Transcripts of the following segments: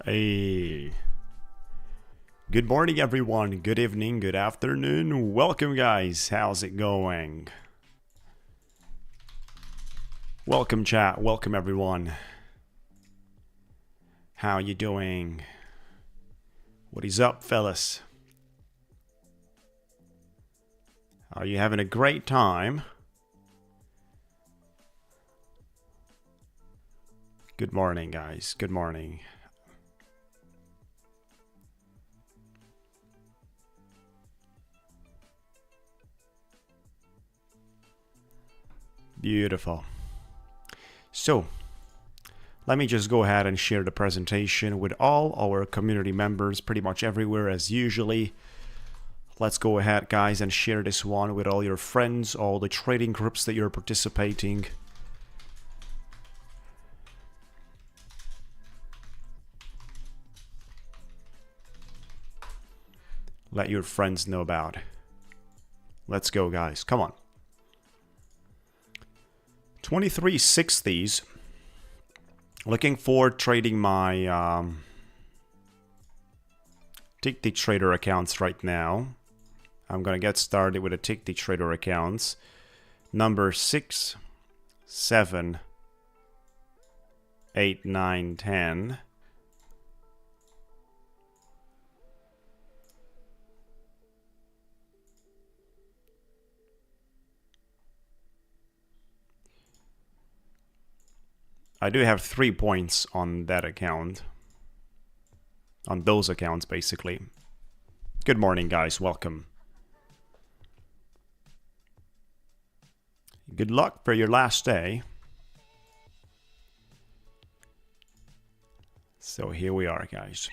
Hey, good morning everyone, good evening, good afternoon, welcome guys, how's it going? Welcome chat, welcome everyone. How you doing? What is up fellas? Are you having a great time? Good morning guys, good morning. Beautiful. So, let me just go ahead and share the presentation with all our community members pretty much everywhere as usually. Let's go ahead guys and share this one with all your friends, all the trading groups that you're participating. Let your friends know about it. Let's go guys, come on. 2360s. Looking for trading my Ticktick trader accounts right now. I'm gonna get started with a Ticktick trader accounts. Number 6, 7, 8, 9, 10. I do have 3 points on that account. On those accounts, basically. Good morning, guys. Welcome. Good luck for your last day. So here we are, guys.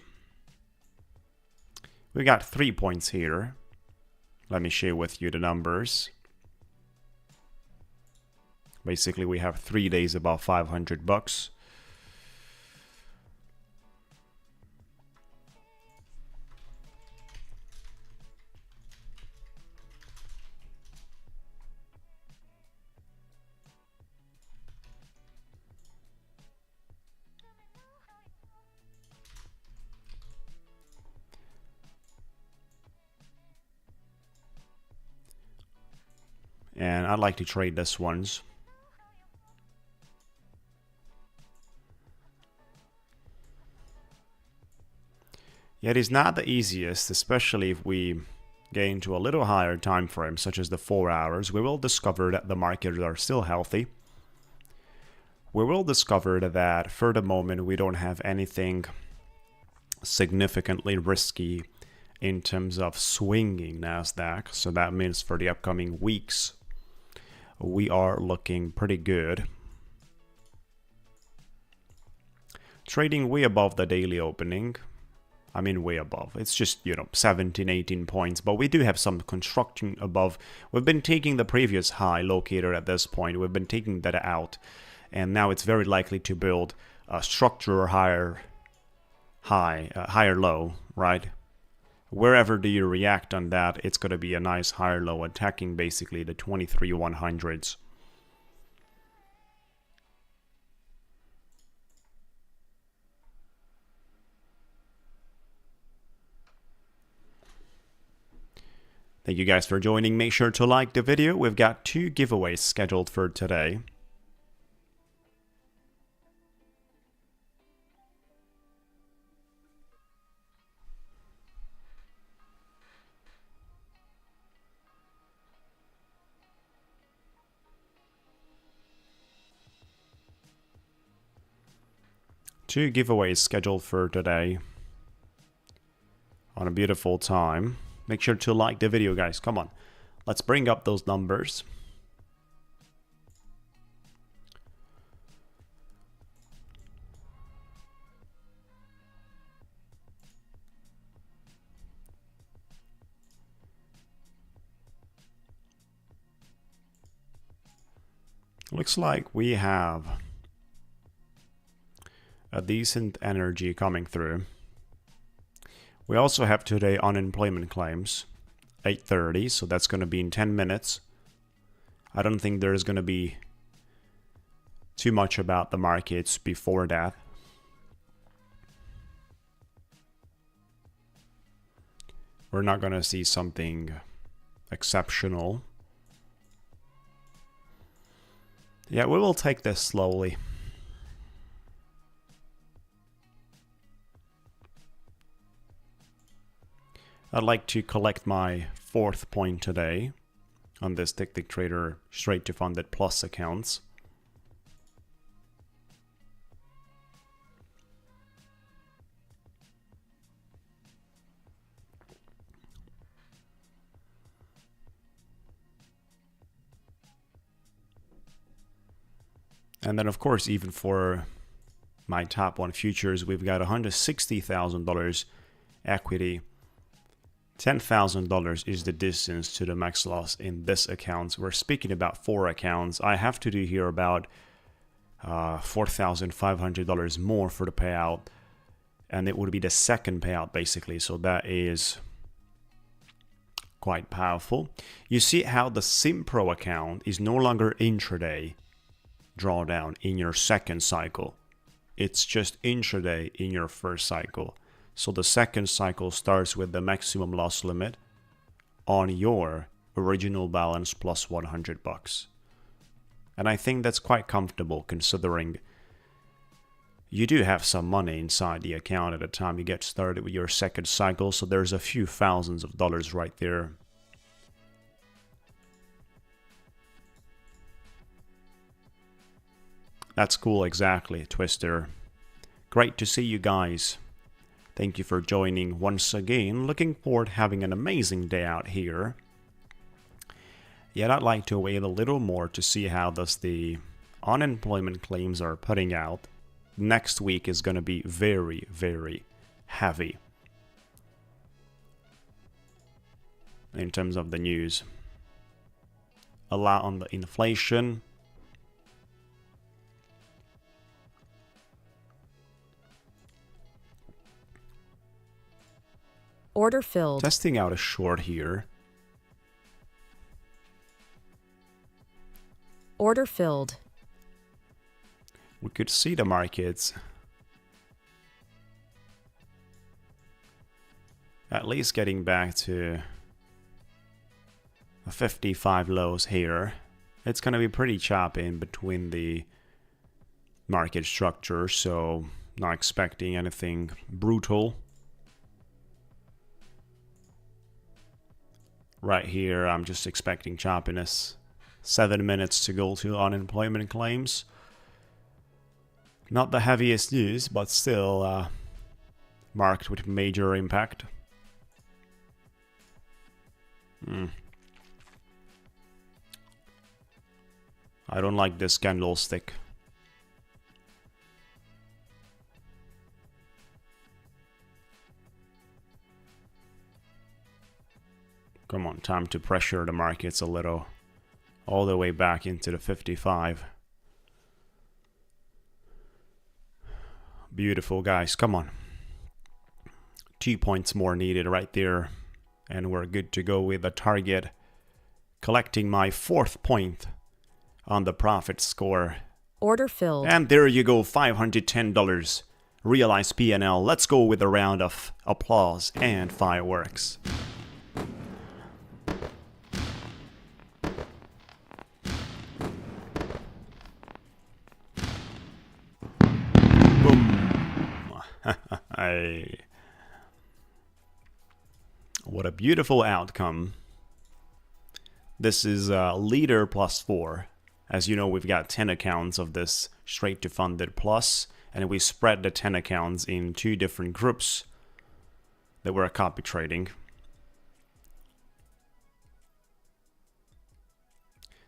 We got 3 points here. Let me share with you the numbers. Basically, we have 3 days above 500 bucks. And I'd like to trade this ones. Yeah, it is not the easiest, especially if we get into a little higher time frame, such as the 4 hours. We will discover that the markets are still healthy. We will discover that for the moment we don't have anything significantly risky in terms of swinging Nasdaq. So that means for the upcoming weeks, we are looking pretty good. Trading way above the daily opening. I mean way above. It's just, 17, 18 points. But we do have some construction above. We've been taking the previous high locator at this point. We've been taking that out. And now it's very likely to build a structure higher low, right? Wherever do you react on that, it's going to be a nice higher low attacking basically the 23,100s. Thank you guys for joining. Make sure to like the video. We've got 2 giveaways scheduled for today. Two giveaways scheduled for today on a beautiful time. Make sure to like the video, guys. Come on. Let's bring up those numbers. Looks like we have a decent energy coming through. We also have today unemployment claims, 8:30, so that's going to be in 10 minutes. I don't think there's going to be too much about the markets before that. We're not going to see something exceptional. Yeah, we will take this slowly. I'd like to collect my 4th point today on this Ticktick Trader straight to funded plus accounts. And then of course, even for my top 1 futures, we've got $160,000 equity. $10,000 is the distance to the max loss in this account. We're speaking about 4 accounts. I have to do here about $4,500 more for the payout, and it would be the 2nd payout basically. So that is quite powerful. You see how the SimPro account is no longer intraday drawdown in your 2nd cycle. It's just intraday in your 1st cycle. So the 2nd cycle starts with the maximum loss limit on your original balance plus $100. And I think that's quite comfortable considering you do have some money inside the account at the time you get started with your 2nd cycle. So there's a few thousands of dollars right there. That's cool, exactly, Twister. Great to see you guys. Thank you for joining once again. Looking forward to having an amazing day out here. Yet I'd like to wait a little more to see how the unemployment claims are putting out. Next week is going to be very, very heavy in terms of the news. A lot on the inflation. Order filled. Testing out a short here. Order filled. We could see the markets at least getting back to the 55 lows here. It's going to be pretty choppy in between the market structure, so not expecting anything brutal. Right here, I'm just expecting choppiness. 7 minutes to go to unemployment claims. Not the heaviest news, but still marked with major impact. I don't like this candlestick. Come on, time to pressure the markets a little. All the way back into the 55. Beautiful, guys. Come on. 2 points more needed right there. And we're good to go with the target. Collecting my 4th point on the profit score. Order filled. And there you go, $510. Realized P&L. Let's go with a round of applause and fireworks. What a beautiful outcome. This is leader plus 4. As you know, we've got 10 accounts of this straight to funded plus, and we spread the 10 accounts in 2 different groups that we're copy trading.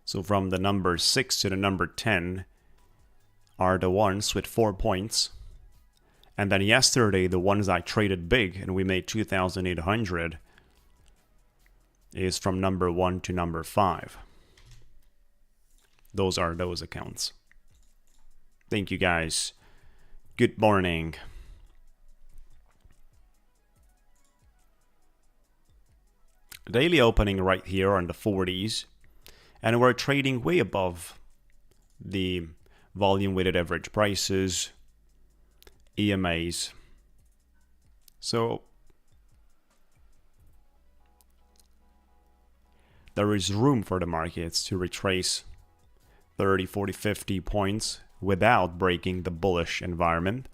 So from the number 6 to the number 10 are the ones with 4 points. And then yesterday, the ones I traded big and we made 2,800 is from number 1 to number 5. Those are those accounts. Thank you, guys. Good morning. Daily opening right here on the 40s. And we're trading way above the volume weighted average prices, EMAs. So there is room for the markets to retrace 30, 40, 50 points without breaking the bullish environment.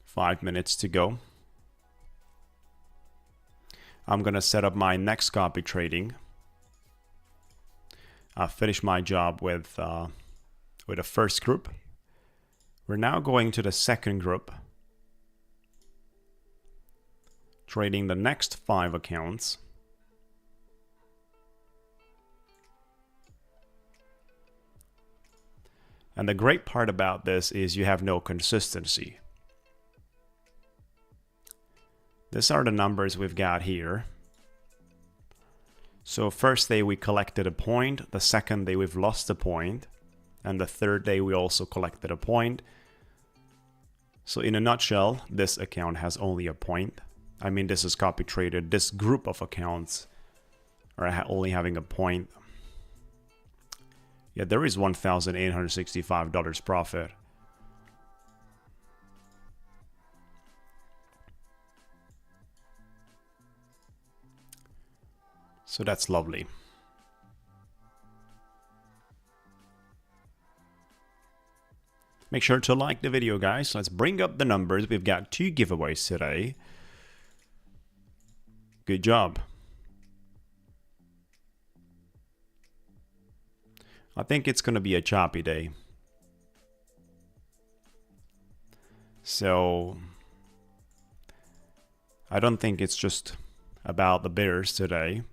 Five minutes to go. I'm gonna set up my next copy trading. I finished my job with the first group. We're now going to the second group, trading the next 5 accounts. And the great part about this is you have no consistency. These are the numbers we've got here. So first day we collected a point, the second day we've lost a point, and the third day we also collected a point. So in a nutshell, this account has only a point. I mean, this is copy traded. This group of accounts are only having a point. Yeah, there is $1,865 profit. So that's lovely. Make sure to like the video, guys. Let's bring up the numbers. We've got 2 giveaways today. Good job. I think it's going to be a choppy day. So I don't think it's just about the bears today.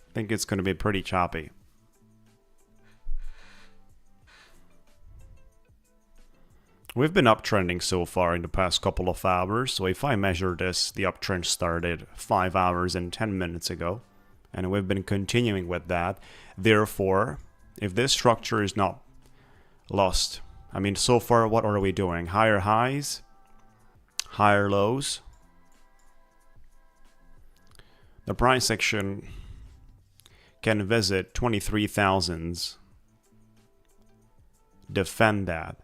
I think it's going to be pretty choppy. We've been uptrending so far in the past couple of hours. So if I measure this, the uptrend started 5 hours and 10 minutes ago. And we've been continuing with that. Therefore, if this structure is not lost, I mean, so far, what are we doing? Higher highs, higher lows. The price action can visit 23,000s, defend that,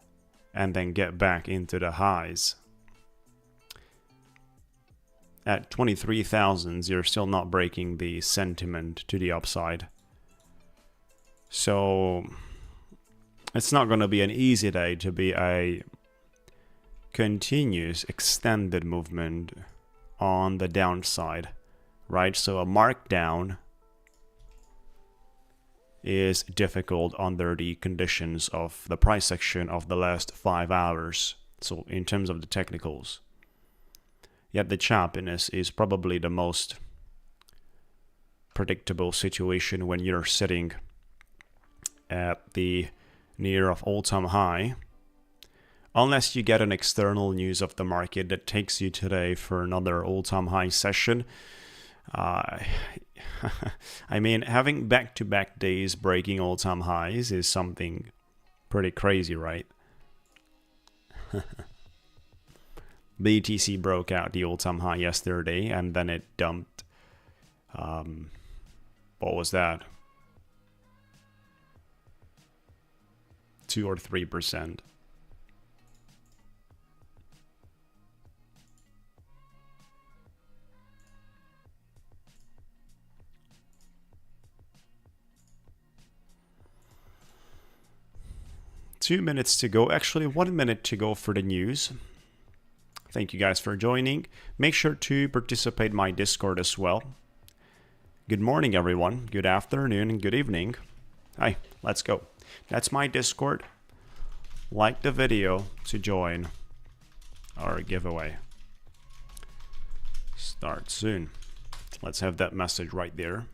and then get back into the highs. At 23,000s, you're still not breaking the sentiment to the upside. So it's not going to be an easy day to be a continuous extended movement on the downside, right? So a markdown is difficult under the conditions of the price action of the last 5 hours. So in terms of the technicals. Yet the choppiness is probably the most predictable situation when you're sitting at the near of all-time high. Unless you get an external news of the market that takes you today for another all-time high session. I mean, having back-to-back days breaking all-time highs is something pretty crazy, right? BTC broke out the all-time high yesterday, and then it dumped. What was that? 2 or 3%. Two minutes to go. Actually, 1 minute to go for the news. Thank you guys for joining. Make sure to participate in my Discord as well. Good morning, everyone. Good afternoon and good evening. Hi, let's go. That's my Discord. Like the video to join our giveaway. Start soon. Let's have that message right there.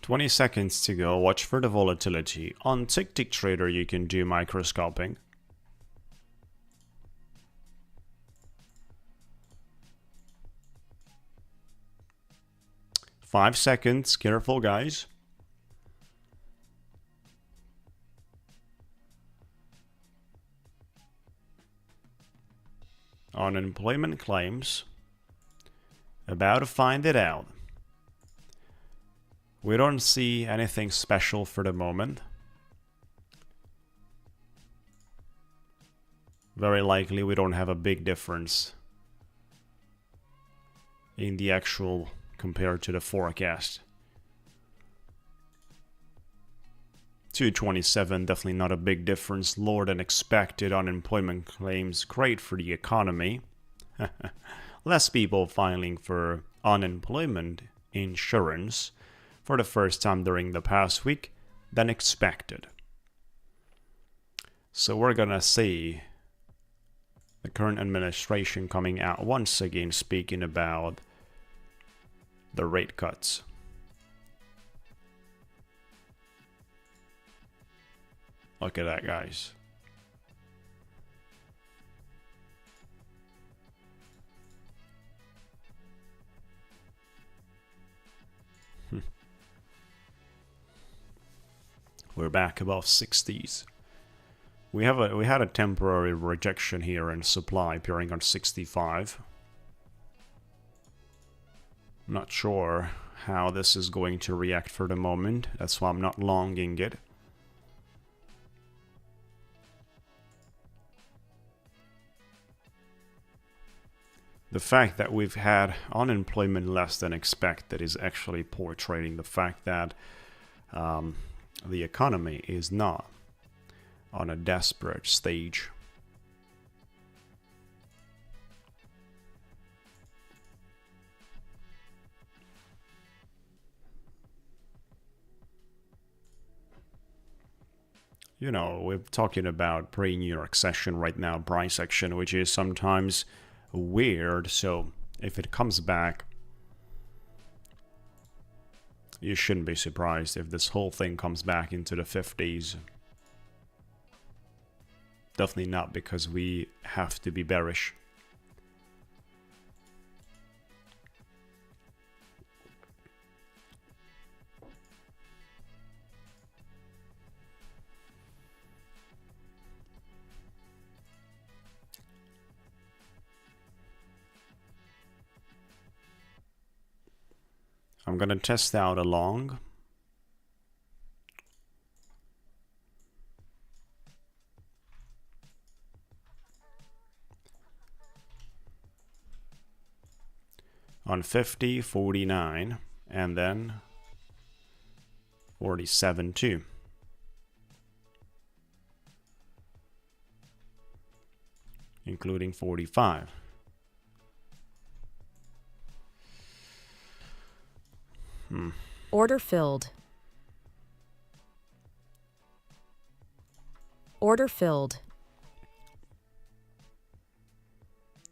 $20 seconds to go. Watch for the volatility. On Ticktick Trader, you can do microscoping. 5 seconds. Careful, guys. Unemployment claims. About to find it out. We don't see anything special for the moment. Very likely we don't have a big difference in the actual compared to the forecast. 227, definitely not a big difference. Lower than expected unemployment claims, great for the economy. Less people filing for unemployment insurance for the first time during the past week than expected. So we're gonna see the current administration coming out once again speaking about the rate cuts. Look at that, guys. We're back above 60s. We had a temporary rejection here in supply appearing on 65. Not sure how this is going to react for the moment. That's why I'm not longing it. The fact that we've had unemployment less than expected is actually portraying the fact that the economy is not on a desperate stage. You know, we're talking about pre-New York session right now, price action, which is sometimes weird. So if it comes back, you shouldn't be surprised if this whole thing comes back into the 50s. Definitely not because we have to be bearish. I'm gonna test out a long. On 50, 49, and then 47 too. Including 45. Order filled. Order filled.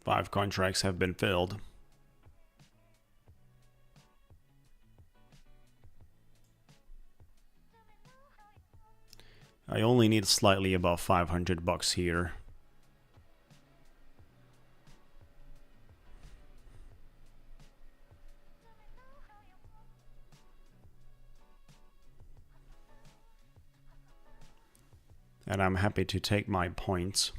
5 contracts have been filled. I only need slightly above $500 here. And I'm happy to take my points.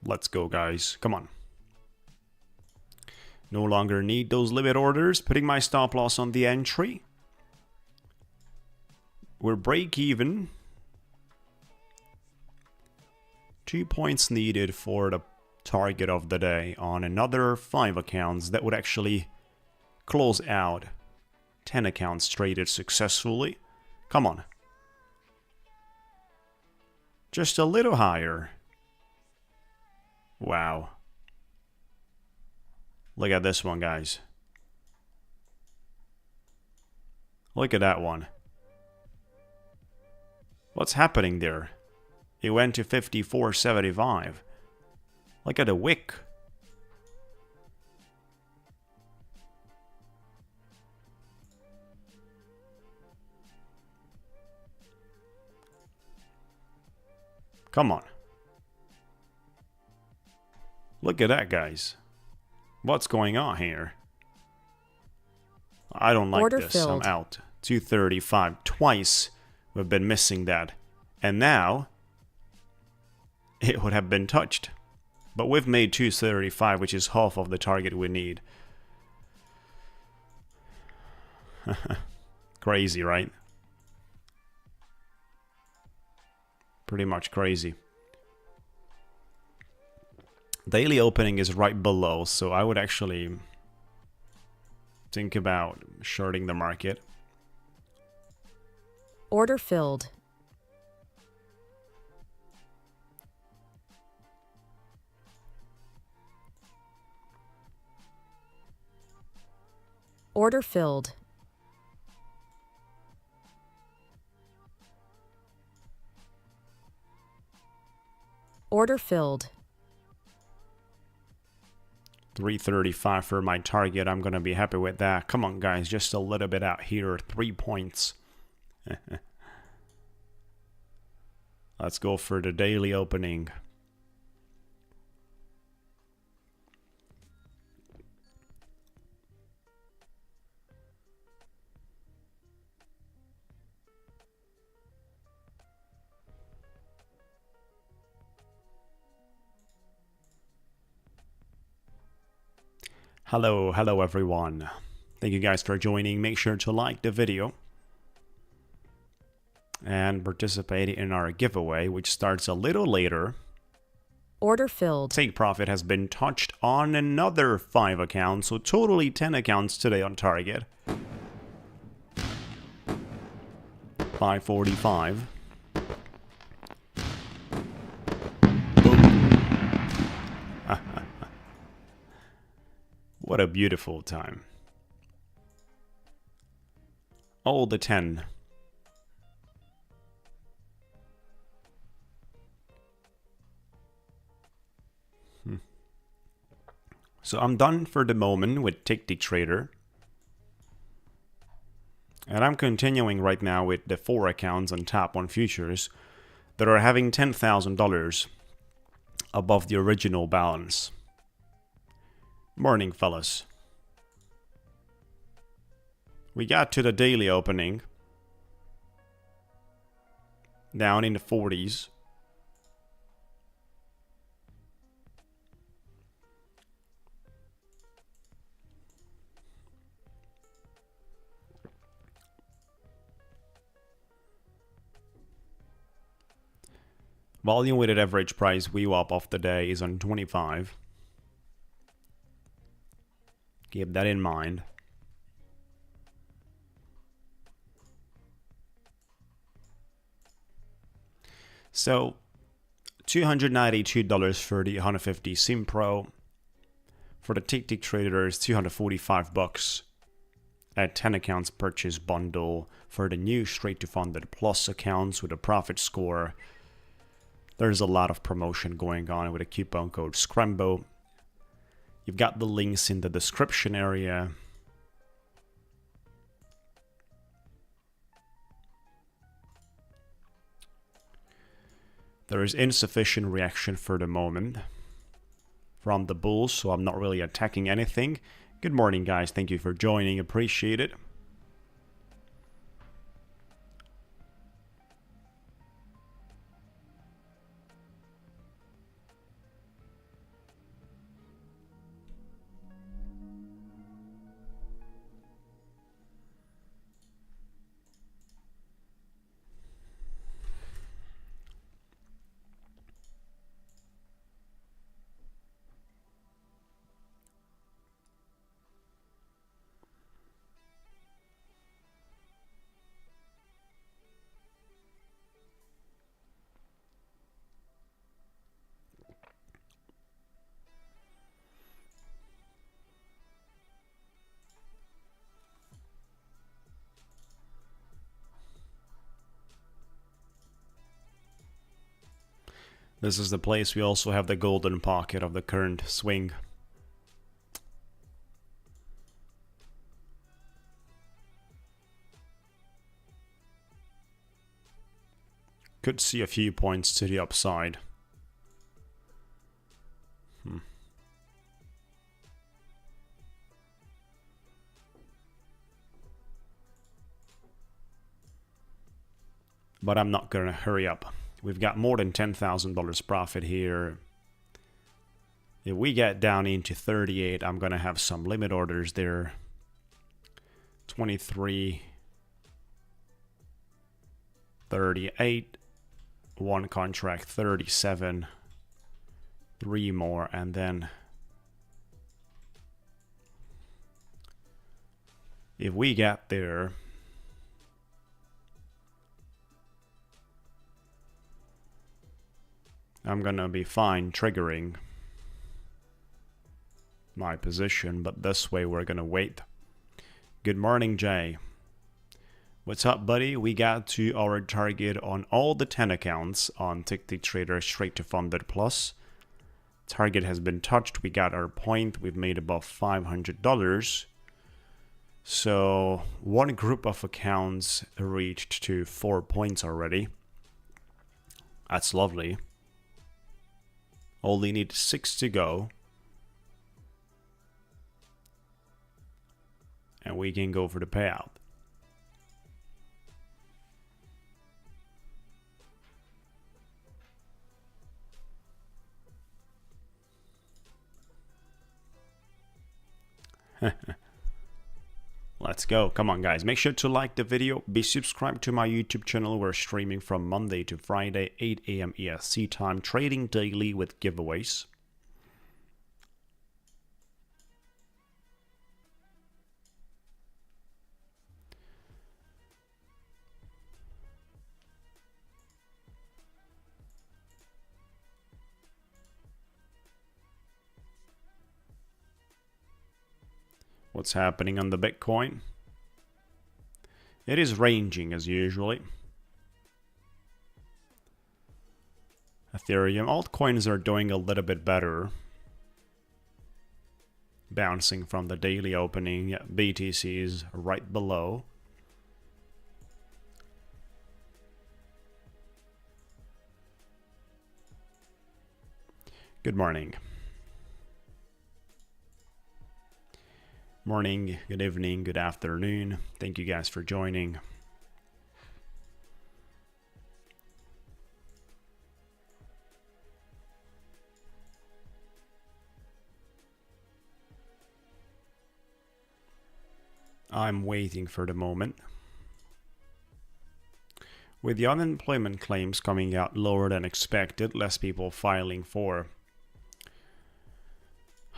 Let's go, guys. Come on. No longer need those limit orders. Putting my stop loss on the entry. We're break even. 2 points needed for the target of the day on another 5 accounts that would actually close out 10 accounts traded successfully. Come on. Just a little higher. Wow. Look at this one, guys. Look at that one. What's happening there? It went to 54.75. Look at the wick. Come on. Look at that, guys. What's going on here? I don't like Order this. filled. I'm out. 235. Twice we've been missing that. And now it would have been touched. But we've made 235, which is half of the target we need. Crazy, right? Pretty much crazy. Daily opening is right below, so I would actually think about shorting the market. Order filled. Order filled. Order filled. 335 for my target. I'm gonna be happy with that. Come on, guys, just a little bit out here. 3 points. Let's go for the daily opening. Hello everyone. Thank you guys for joining. Make sure to like the video and participate in our giveaway, which starts a little later. Order filled. Take profit has been touched on another 5 accounts, so totally 10 accounts today on target. 545. What a beautiful time. All the 10. So I'm done for the moment with Ticktick Trader. And I'm continuing right now with the 4 accounts on Tap on Futures that are having $10,000 above the original balance. Morning, fellas. We got to the daily opening. Down in the 40s. Volume weighted average price VWAP of the day is on 25. Keep that in mind. So, $292 for the 150 Sim Pro. For the Ticktick Traders, $245 at 10 accounts purchase bundle for the new straight to funded plus accounts with a profit score. There's a lot of promotion going on with a coupon code SCRAMBO. You've got the links in the description area. There is insufficient reaction for the moment from the bulls, so I'm not really attacking anything. Good morning, guys. Thank you for joining. Appreciate it. This is the place we also have the golden pocket of the current swing. Could see a few points to the upside. But I'm not gonna hurry up. We've got more than $10,000 profit here. If we get down into 38, I'm gonna have some limit orders there. 23, 38, one contract, 37, three more, and then if we get there, I'm gonna be fine triggering my position, but this way we're gonna wait. Good morning, Jay. What's up, buddy? We got to our target on all the 10 accounts on Ticktick Trader straight to funded plus. Target has been touched. We got our point. We've made above $500. So one group of accounts reached to 4 points already. That's lovely. Only need 6 to go. And we can go for the payout. Let's go. Come on, guys. Make sure to like the video. Be subscribed to my YouTube channel. We're streaming from Monday to Friday, 8 a.m. EST time, trading daily with giveaways. What's happening on the Bitcoin? It is ranging as usually. Ethereum altcoins are doing a little bit better. Bouncing from the daily opening. BTC is right below. Good morning. Morning, good evening, good afternoon. Thank you guys for joining. I'm waiting for the moment. With the unemployment claims coming out lower than expected, less people filing for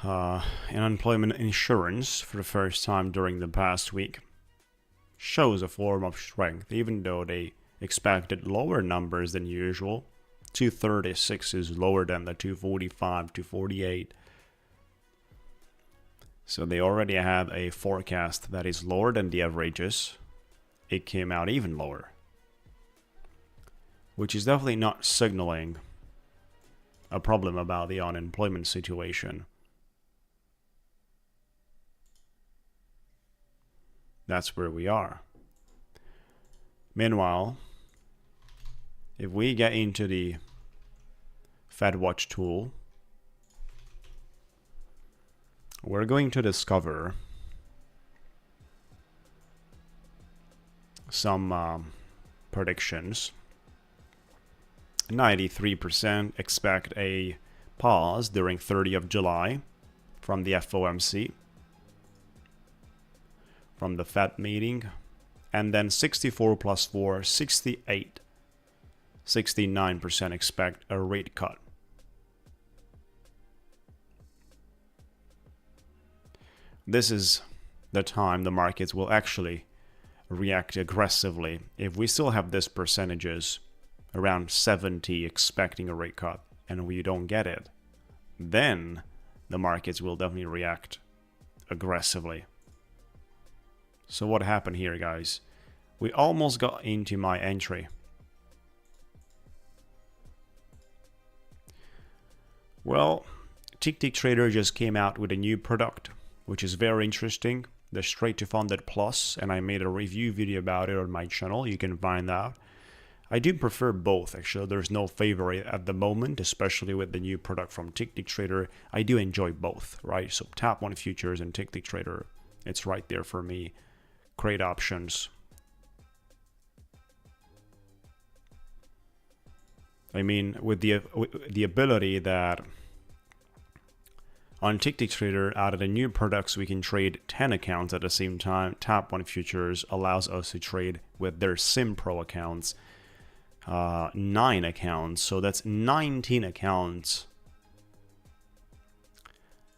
unemployment insurance for the first time during the past week shows a form of strength, even though they expected lower numbers than usual. 236 is lower than the 245, 248. So they already had a forecast that is lower than the averages. It came out even lower, which is definitely not signaling a problem about the unemployment situation. That's where we are. Meanwhile, if we get into the FedWatch tool, we're going to discover some predictions. 93% expect a pause during 30th of July from the FOMC. From the Fed meeting, and then 64 plus 4, 68, 69% expect a rate cut. This is the time the markets will actually react aggressively. If we still have this percentages, around 70 expecting a rate cut, and we don't get it, then the markets will definitely react aggressively. So what happened here, guys? We almost got into my entry. Well, Ticktick Trader just came out with a new product, which is very interesting. The Straight to Funded Plus, and I made a review video about it on my channel. You can find that. I do prefer both, actually. There's no favorite at the moment, especially with the new product from Ticktick Trader. I do enjoy both, right? So Tap One Futures and Ticktick Trader, it's right there for me. Great options. I mean, with the ability that on Ticktick Trader, out of the new products, we can trade 10 accounts at the same time. Tap One Futures allows us to trade with their Sim Pro accounts, 9 accounts. So that's 19 accounts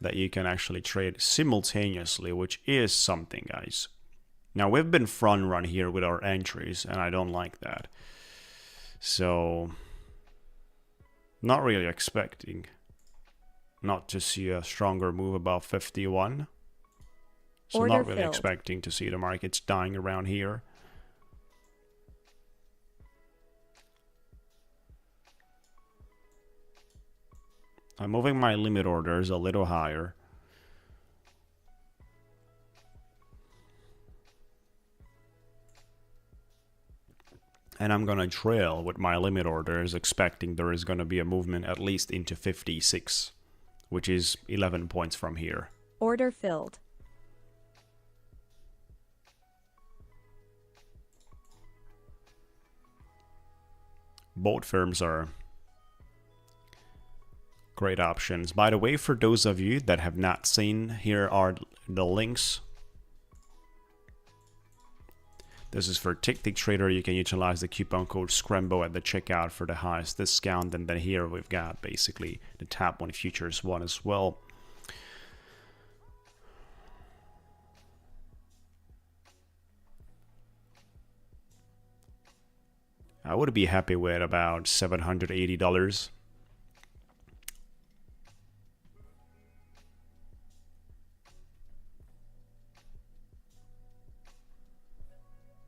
that you can actually trade simultaneously, which is something, guys. Now, we've been front run here with our entries, and I don't like that. So, not really expecting not to see a stronger move above 51. So Order not really filled. expecting to see the markets dying around here. I'm moving my limit orders a little higher. And I'm going to trail with my limit orders, expecting there is going to be a movement at least into 56, which is 11 points from here. Order filled. Both firms are great options. By the way, for those of you that have not seen, here are the links. This is for Ticktick Trader. You can utilize the coupon code SCRAMBO at the checkout for the highest discount. And then here we've got basically the Tap One Futures one as well. I would be happy with about $780.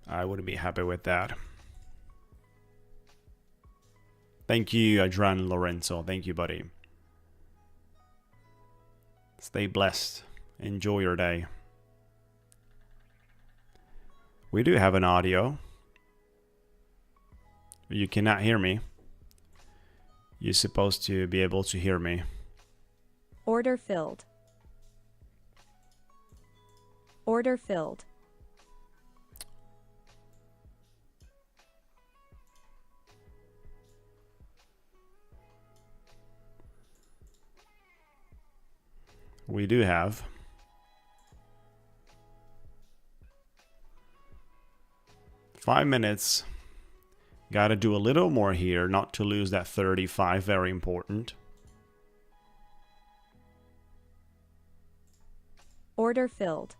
I would be happy with that. Thank you, Adran Lorenzo. Thank you, buddy. Stay blessed. Enjoy your day. We do have an audio. You cannot hear me. You're supposed to be able to hear me. Order filled. Order filled. We do have. Five minutes. Got to do a little more here, not to lose that 35. Very important. Order filled.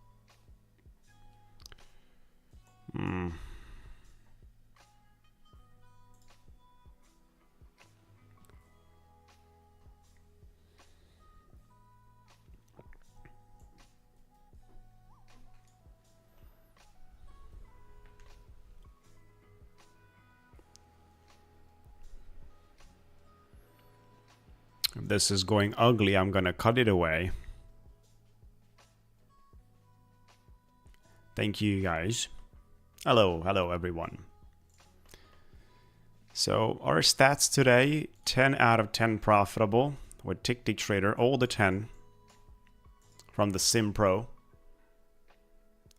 If this is going ugly, I'm going to cut it away. Thank you, guys. Hello everyone. So our stats today, 10 out of 10 profitable with Ticktick Trader, all the 10 from the Sim Pro,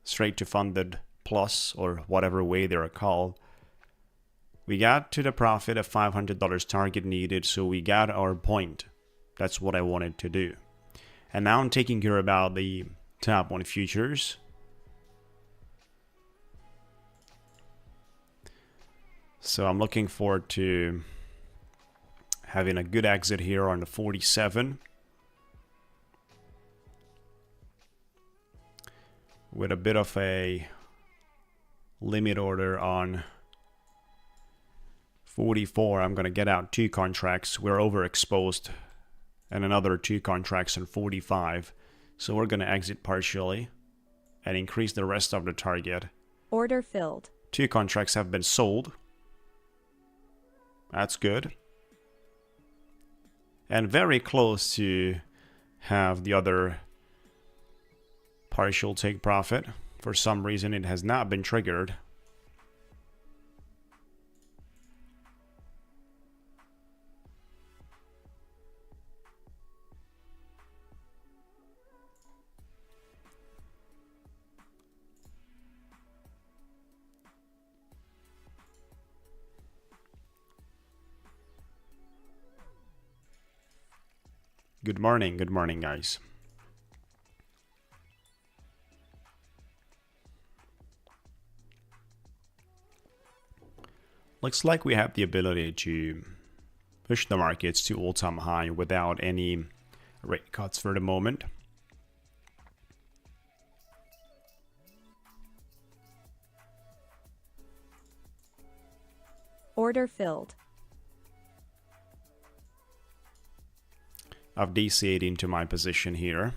straight to funded plus, or whatever way they're called. We got to the profit of $500 target needed, so we got our point. That's what I wanted to do. And now I'm taking care about the Tap One Futures. So I'm looking forward to having a good exit here on the 47. With a bit of a limit order on 44. I'm going to get out 2 contracts. We're overexposed. And another 2 contracts on 45. So we're going to exit partially and increase the rest of the target. Order filled. 2 contracts have been sold. That's good. And very close to have the other partial take profit. For some reason it has not been triggered. Good morning guys. Looks like we have the ability to push the markets to all-time high without any rate cuts for the moment. Order filled. I've DCA'd into my position here.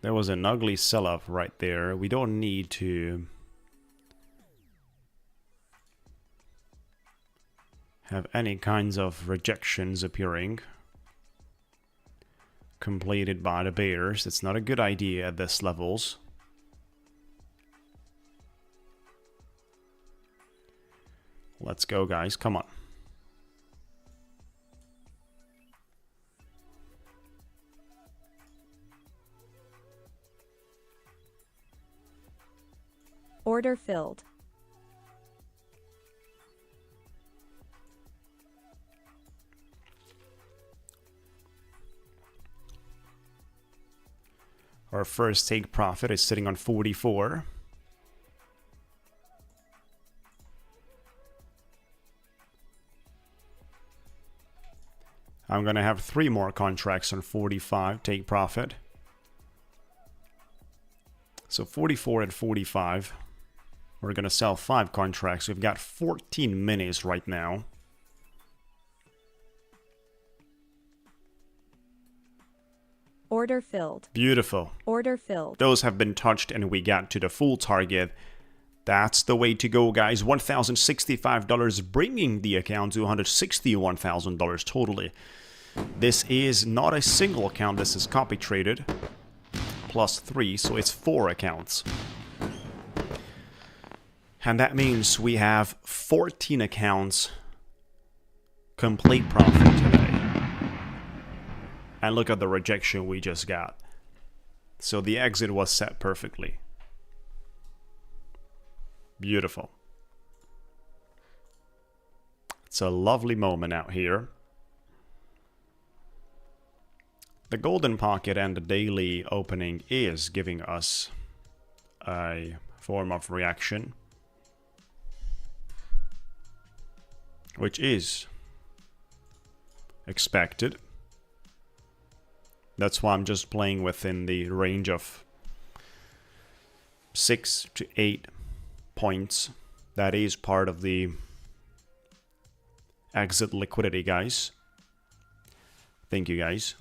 There was an ugly sell-off right there. We don't need to have any kinds of rejections appearing completed by the bears. It's not a good idea at this levels. Let's go, guys. Come on. Order filled. Our first take profit is sitting on 44. I'm going to have 3 more contracts on 45 take profit. So 44 and 45. We're going to sell 5 contracts. We've got 14 minis right now. Order filled. Beautiful. Order filled. Those have been touched and we got to the full target. That's the way to go, guys. $1,065, bringing the account to $161,000 totally. This is not a single account. This is copy traded. +3, so it's 4 accounts. And that means we have 14 accounts complete profit today. And look at the rejection we just got. So the exit was set perfectly. Beautiful. It's a lovely moment out here. The golden pocket and the daily opening is giving us a form of reaction, which is expected. That's why I'm just playing within the range of 6 to 8 points. That is part of the exit liquidity, guys. Thank you, guys.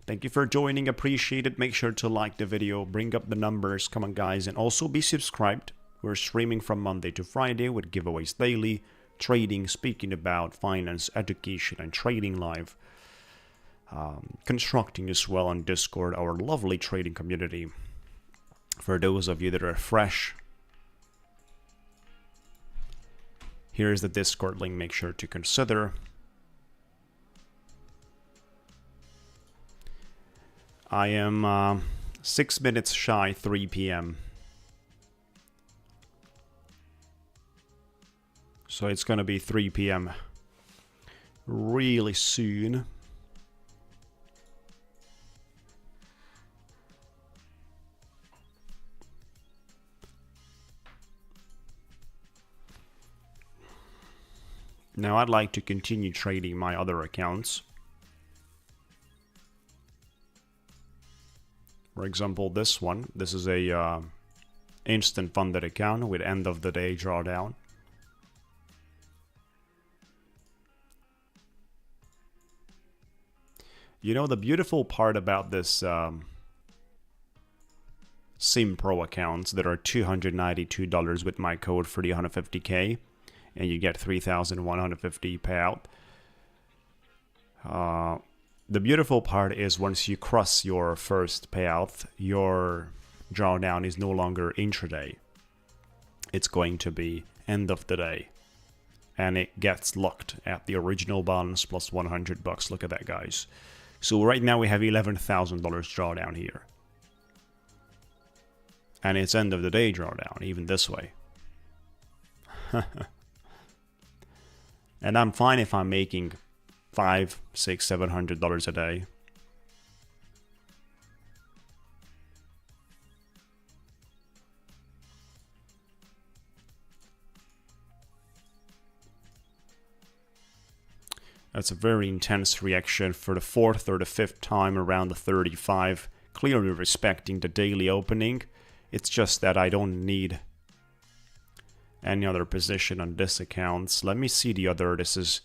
Thank you for joining. Appreciate it. Make sure to like the video. Bring up the numbers. Come on, guys. And also be subscribed. We're streaming from Monday to Friday with giveaways daily, trading, speaking about finance, education, and trading live. Constructing as well on Discord, our lovely trading community. For those of you that are fresh, here's the Discord link. Make sure to consider. I am 6 minutes shy 3 p.m. So it's going to be 3 p.m. really soon. Now I'd like to continue trading my other accounts. For example, this one. This is a instant funded account with end of the day drawdown. You know, the beautiful part about this Sim Pro accounts that are $292 with my code for the 150K, and you get 3,150 payout. The beautiful part is once you cross your first payout, your drawdown is no longer intraday. It's going to be end of the day. And it gets locked at the original balance plus $100. Look at that, guys. So right now we have $11,000 drawdown here. And it's end of the day drawdown, even this way. And I'm fine if I'm making $500, $600, $700 a day. That's a very intense reaction for the fourth or the fifth time around the 35, clearly respecting the daily opening. It's just that I don't need any other position on this account. Let me see the other. This is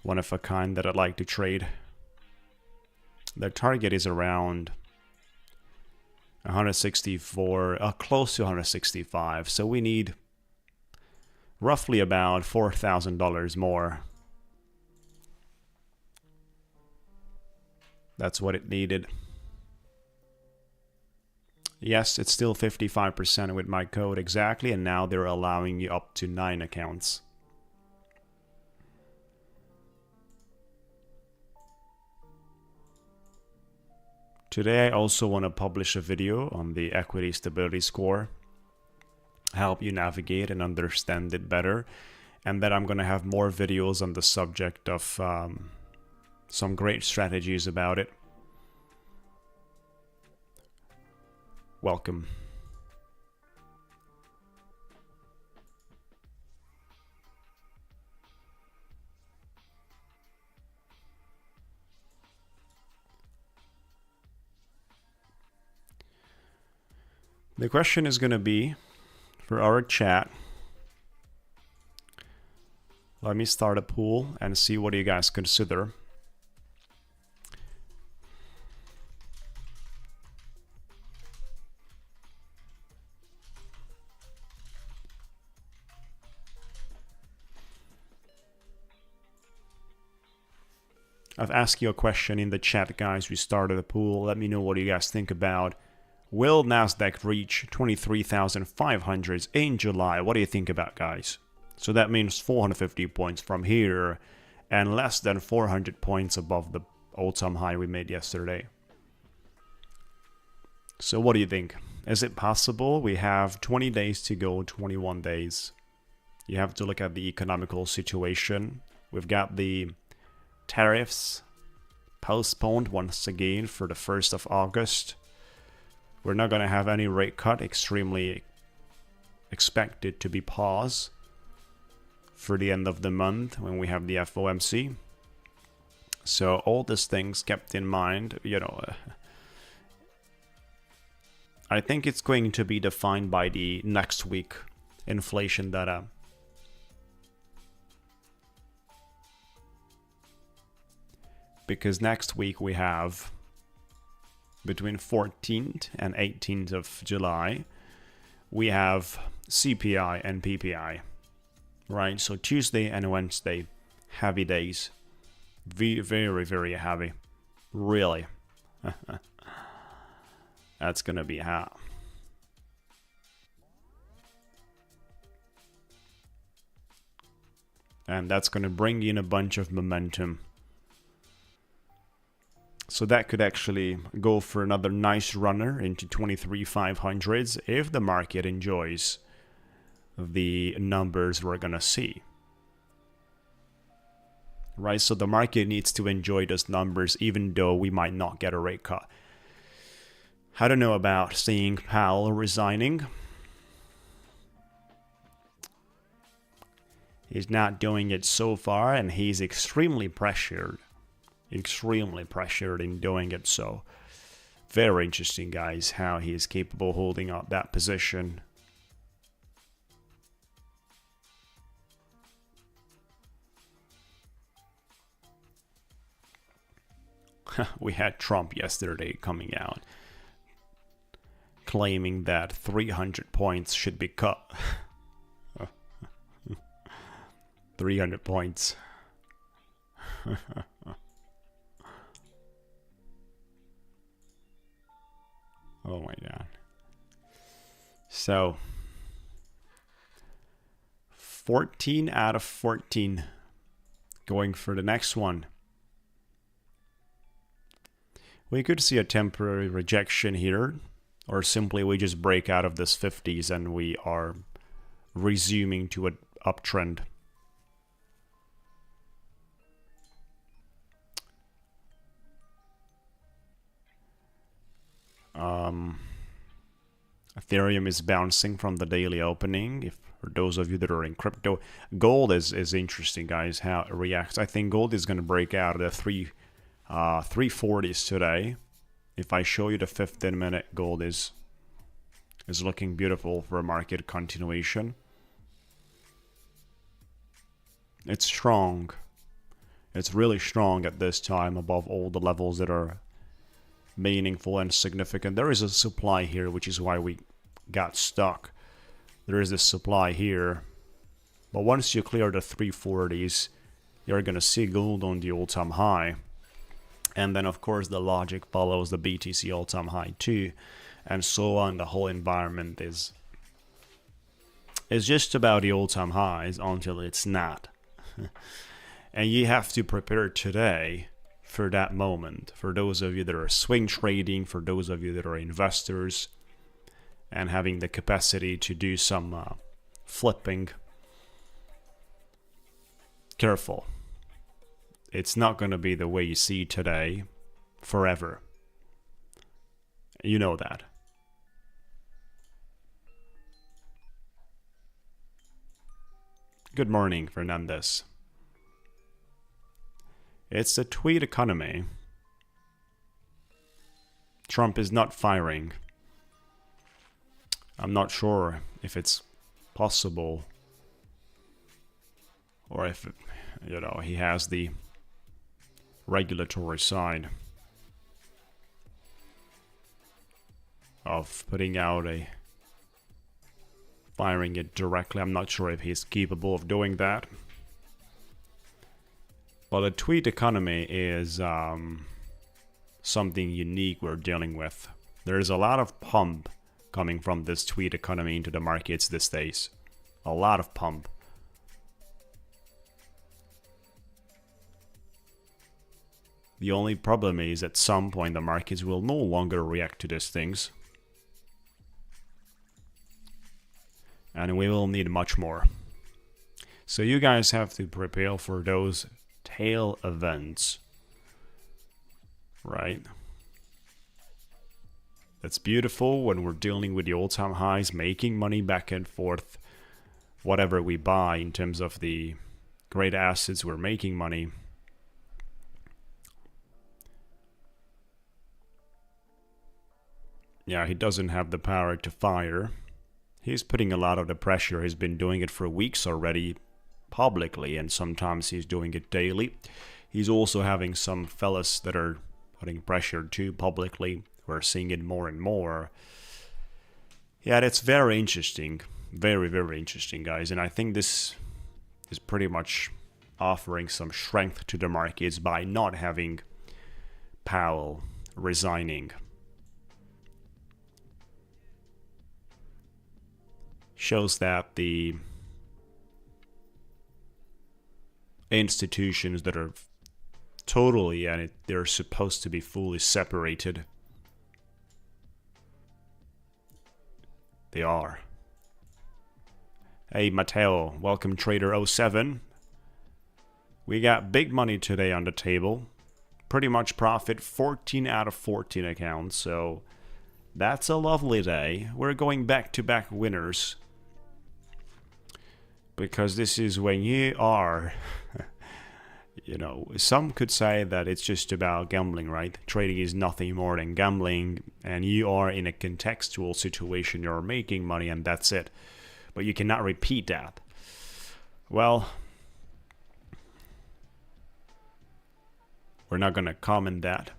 one of a kind that I'd like to trade. The target is around 164, close to 165. So we need roughly about $4,000 more. That's what it needed. Yes, it's still 55% with my code exactly, and now they're allowing you up to 9 accounts. Today I also want to publish a video on the equity stability score, help you navigate and understand it better, and then I'm going to have more videos on the subject of some great strategies about it. Welcome. The question is going to be for our chat. Let me start a poll and see what you guys consider. I've asked you a question in the chat, guys. We started a pool. Let me know what you guys think about. Will Nasdaq reach 23,500 in July? What do you think about, guys? So that means 450 points from here and less than 400 points above the all-time high we made yesterday. So what do you think? Is it possible? We have 20 days to go, 21 days. You have to look at the economical situation. We've got the tariffs postponed once again for the 1st of August. We're not going to have any rate cut, extremely expected to be paused for the end of the month when we have the FOMC. So all these things kept in mind, you know, I think it's going to be defined by the next week inflation data. Because next week we have between 14th and 18th of July, we have CPI and PPI, right? So Tuesday and Wednesday, heavy days. Very, very heavy. Really. That's going to be hot. And that's going to bring in a bunch of momentum. So that could actually go for another nice runner into 23,500s if the market enjoys the numbers we're going to see. Right, so the market needs to enjoy those numbers even though we might not get a rate cut. I don't know about seeing Powell resigning. He's not doing it so far, and he's extremely pressured in doing it. So very interesting, guys, how he is capable of holding up that position. We had Trump yesterday coming out claiming that 300 points should be cut. 300 points. Oh my god. So 14 out of 14. Going for the next one. We could see a temporary rejection here, or simply we just break out of this 50s and we are resuming to an uptrend. Ethereum is bouncing from the daily opening. If for those of you that are in crypto, gold is interesting, guys, how it reacts. I think gold is going to break out of the 340s today. If I show you the 15-minute, gold is looking beautiful for a market continuation. It's strong. It's really strong at this time above all the levels that are meaningful and significant. There is a supply here, which is why we got stuck. There is this supply here, but once you clear the 340s, you're gonna see gold on the all-time high, and then of course the logic follows the BTC all-time high too, and so on. The whole environment is just about the all-time highs until it's not. And you have to prepare today for that moment. For those of you that are swing trading, for those of you that are investors and having the capacity to do some flipping, careful. It's not going to be the way you see today forever. You know that. Good morning, Fernandez. It's a tweet economy. Trump is not firing. I'm not sure if it's possible, or if, you know, he has the regulatory side of putting out a firing it directly. I'm not sure if he's capable of doing that. But the tweet economy is something unique we're dealing with. There's a lot of pump coming from this tweet economy into the markets these days. A lot of pump. The only problem is at some point the markets will no longer react to these things. And we will need much more. So you guys have to prepare for those tail events, right? That's beautiful when we're dealing with the all-time highs, making money back and forth. Whatever we buy in terms of the great assets, we're making money. Yeah, he doesn't have the power to fire. He's putting a lot of the pressure. He's been doing it for weeks already, publicly, and sometimes he's doing it daily. He's also having some fellas that are putting pressure too publicly. We're seeing it more and more. Yeah, that's very interesting. Very, very interesting, guys. And I think this is pretty much offering some strength to the markets by not having Powell resigning. Shows that the institutions that are totally, and they're supposed to be fully separated, they are. Hey Mateo, welcome Trader07. We got big money today on the table. Pretty much profit 14 out of 14 accounts, so that's a lovely day. We're going back-to-back winners. Because this is when you are, you know, some could say that it's just about gambling, right? Trading is nothing more than gambling, and you are in a contextual situation, you're making money, and that's it. But you cannot repeat that. Well, we're not going to comment that.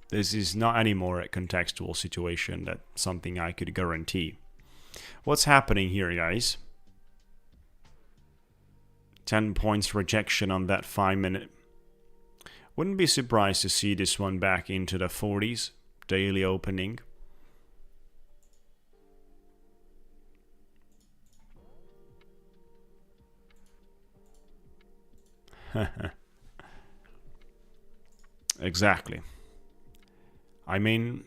This is not anymore a contextual situation. That's something I could guarantee. What's happening here, guys? 10 points rejection on that 5-minute. Wouldn't be surprised to see this one back into the 40s. Daily opening. Exactly. I mean,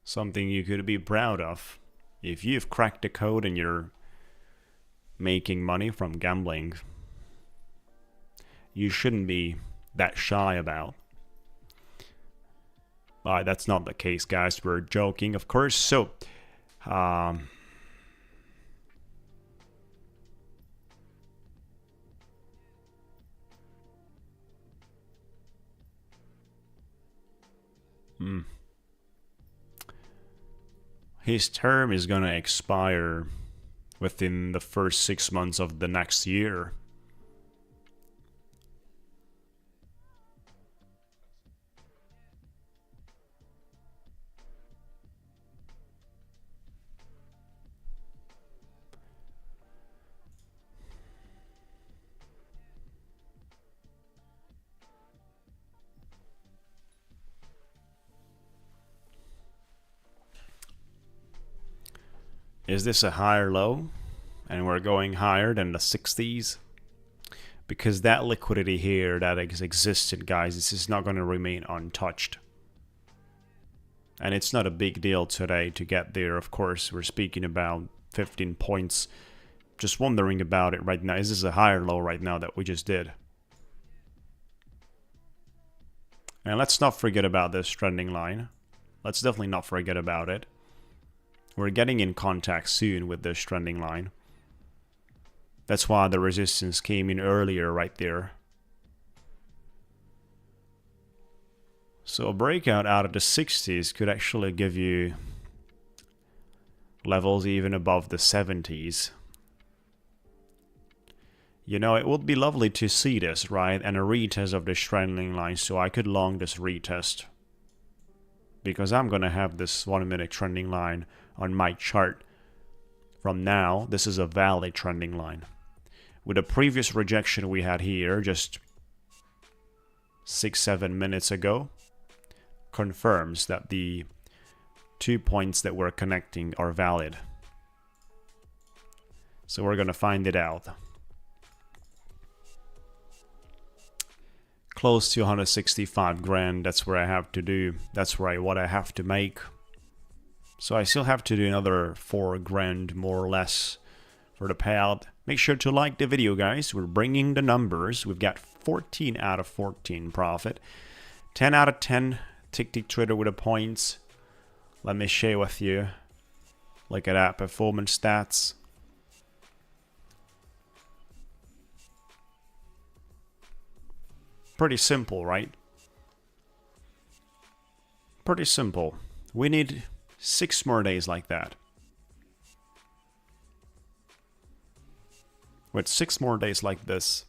something you could be proud of. If you've cracked the code and you're making money from gambling, you shouldn't be that shy about. But that's not the case, guys. We're joking, of course. So, his term is gonna expire within the first 6 months of the next year. Is this a higher low? And we're going higher than the 60s? Because that liquidity here that existed, guys, this is not going to remain untouched. And it's not a big deal today to get there. Of course, we're speaking about 15 points. Just wondering about it right now. Is this a higher low right now that we just did? And let's not forget about this trending line. Let's definitely not forget about it. We're getting in contact soon with this trending line. That's why the resistance came in earlier right there. So a breakout out of the 60s could actually give you levels even above the 70s. You know, it would be lovely to see this, right? And a retest of this trending line, so I could long this retest. Because I'm gonna have this 1-minute trending line on my chart. From now, this is a valid trending line. With the previous rejection we had here just 6-7 minutes ago, confirms that the 2 points that we're connecting are valid. So we're gonna find it out. Close to 165 grand, that's where I have to do. That's what I have to make. So I still have to do another 4 grand more or less for the payout. Make sure to like the video, guys. We're bringing the numbers. We've got 14 out of 14 profit. 10 out of 10 Ticktick trader with the points. Let me share with you. Look at that performance stats. Pretty simple, right? Pretty simple. We need 6 more days like that. With 6 more days like this,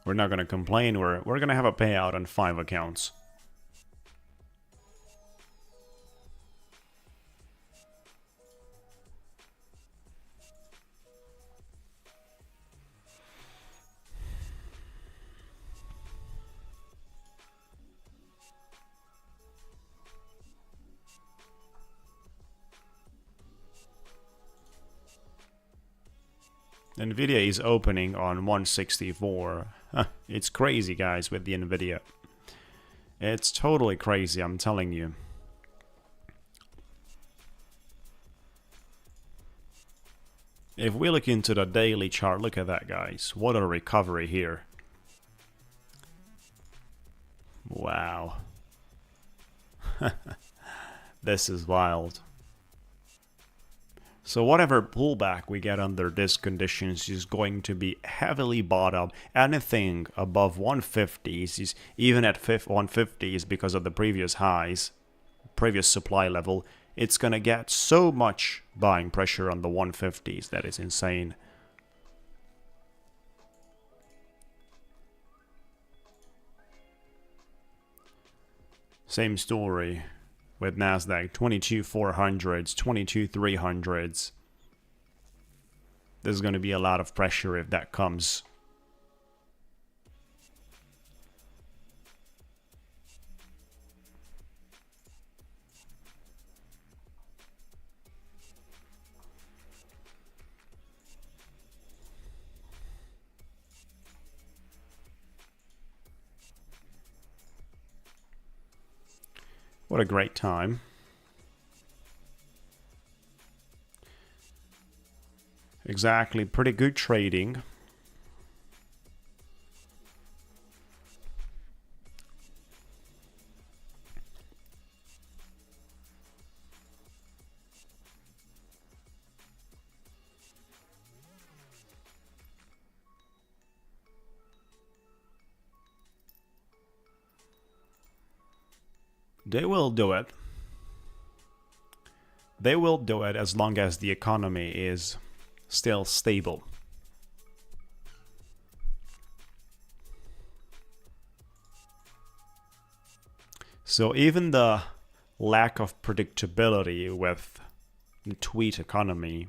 we're not going to complain. We're going to have a payout on 5 accounts. Nvidia is opening on 164. It's crazy, guys, with the Nvidia. It's totally crazy, I'm telling you. If we look into the daily chart, look at that, guys. What a recovery here. Wow. This is wild. So whatever pullback we get under these conditions is going to be heavily bought up. Anything above 150s is even at 150s because of the previous highs, previous supply level. It's going to get so much buying pressure on the 150s that is insane. Same story with Nasdaq, 22,400s, 22,300s. There's going to be a lot of pressure if that comes. What a great time. Exactly, pretty good trading. They will do it. They will do it as long as the economy is still stable. So even the lack of predictability with the tweet economy,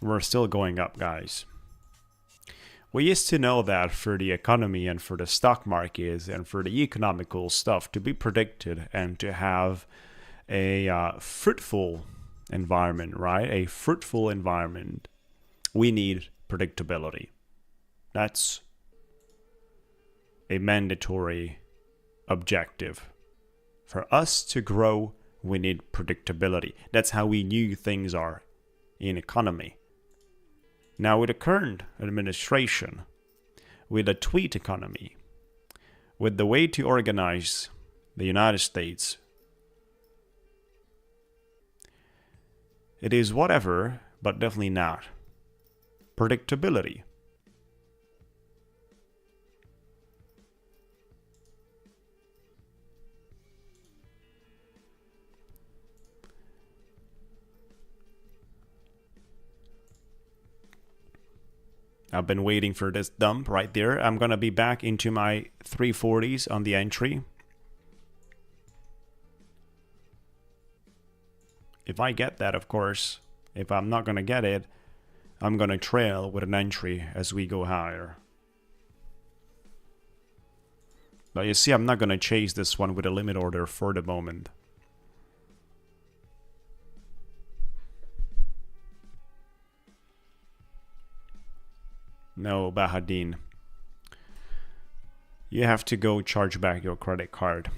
we're still going up, guys. We used to know that for the economy and for the stock markets and for the economical stuff to be predicted and to have a fruitful environment, right? A fruitful environment, we need predictability. That's a mandatory objective. For us to grow, we need predictability. That's how we knew things are in economy. Now with the current administration, with the tweet economy, with the way to organize the United States, it is whatever, but definitely not predictability. I've been waiting for this dump right there. I'm going to be back into my 340s on the entry. If I get that, of course. If I'm not going to get it, I'm going to trail with an entry as we go higher. But you see, I'm not going to chase this one with a limit order for the moment. No, Bahadin. You have to go charge back your credit card.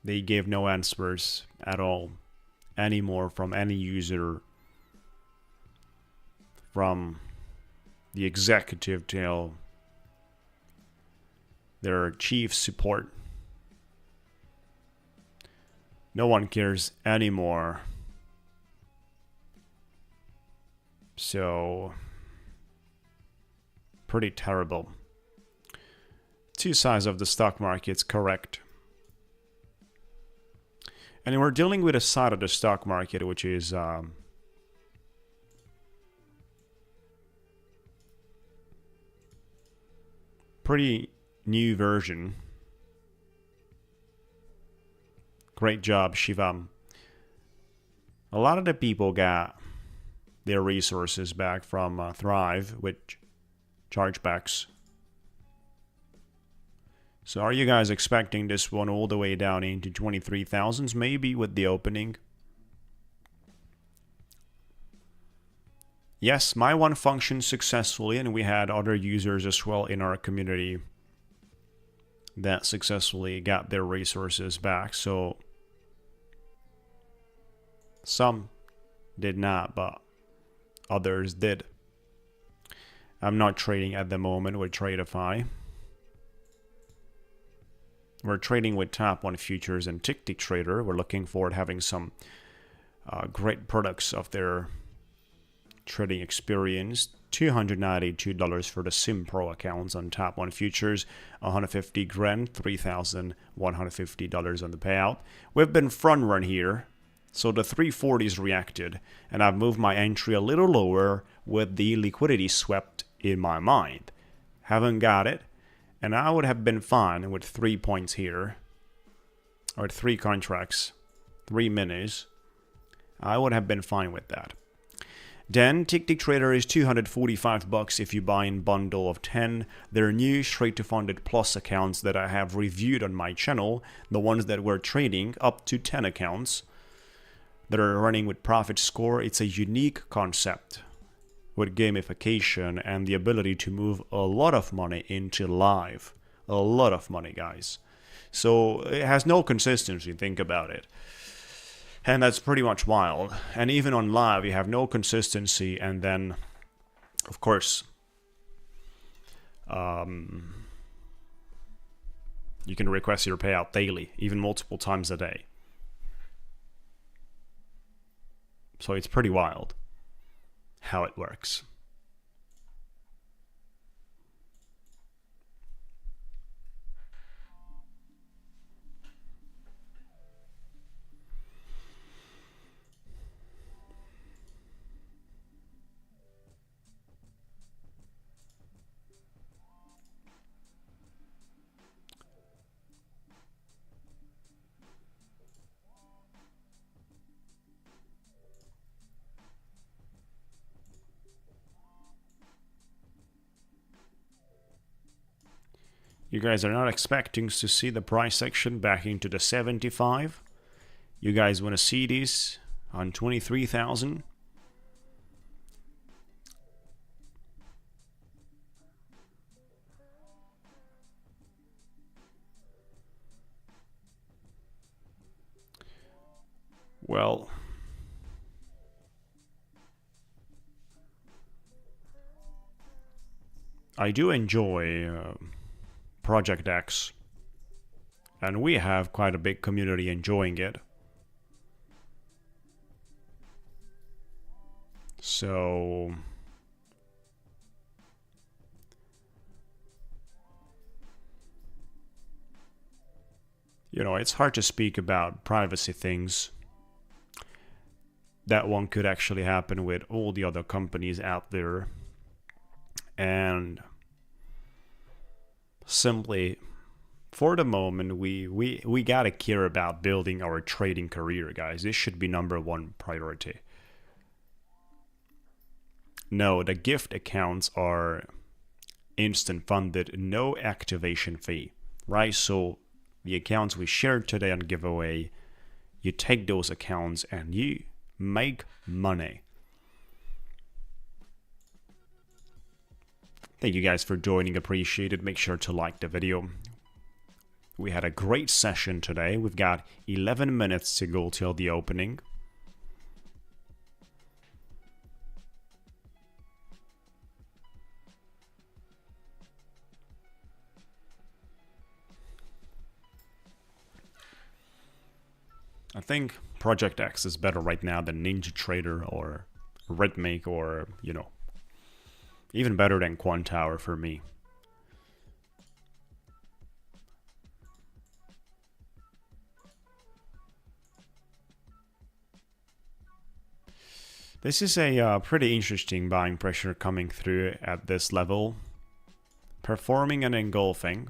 They gave no answers at all anymore from any user, from the executive till their chief support. No one cares anymore. So pretty terrible. Two sides of the stock market's correct. And we're dealing with a side of the stock market which is pretty new version. Great job, Shivam. A lot of the people got their resources back from Thrive with chargebacks. So are you guys expecting this one all the way down into 23,000s maybe with the opening? Yes, my one functioned successfully, and we had other users as well in our community that successfully got their resources back. So some did not, but others did. I'm not trading at the moment with Tradeify. We're trading with Tap 1 Futures and Ticktick Trader. We're looking forward to having some great products of their trading experience. $292 for the Sim Pro accounts on Tap 1 Futures, 150 grand, $3,150 on the payout. We've been front run here, so the 340s reacted, and I've moved my entry a little lower with the liquidity swept in my mind. Haven't got it, and I would have been fine with 3 points here, or 3 contracts, 3 minis. I would have been fine with that. Then Ticktick Trader is $245 if you buy in bundle of 10. They're new straight to funded plus accounts that I have reviewed on my channel, the ones that we're trading up to 10 accounts that are running with profit score. It's a unique concept with gamification and the ability to move a lot of money into live. A lot of money, guys. So it has no consistency, think about it. And that's pretty much wild. And even on live, you have no consistency. And then, of course, you can request your payout daily, even multiple times a day. So it's pretty wild how it works. You guys are not expecting to see the price section back into the 75. You guys want to see this on 23,000. Well, I do enjoy Project X, and we have quite a big community enjoying it. So it's hard to speak about privacy things. That one could actually happen with all the other companies out there. And simply, for the moment, we gotta care about building our trading career, guys. This should be #1 priority. No, the gift accounts are instant funded, no activation fee, right? So the accounts we shared today on giveaway, you take those accounts and you make money. Thank you guys for joining, appreciate it. Make sure to like the video. We had a great session today. We've got 11 minutes to go till the opening. I think Project X is better right now than Ninja Trader or Rhythmic or, even better than Quant Tower for me. This is a pretty interesting buying pressure coming through at this level. Performing and engulfing,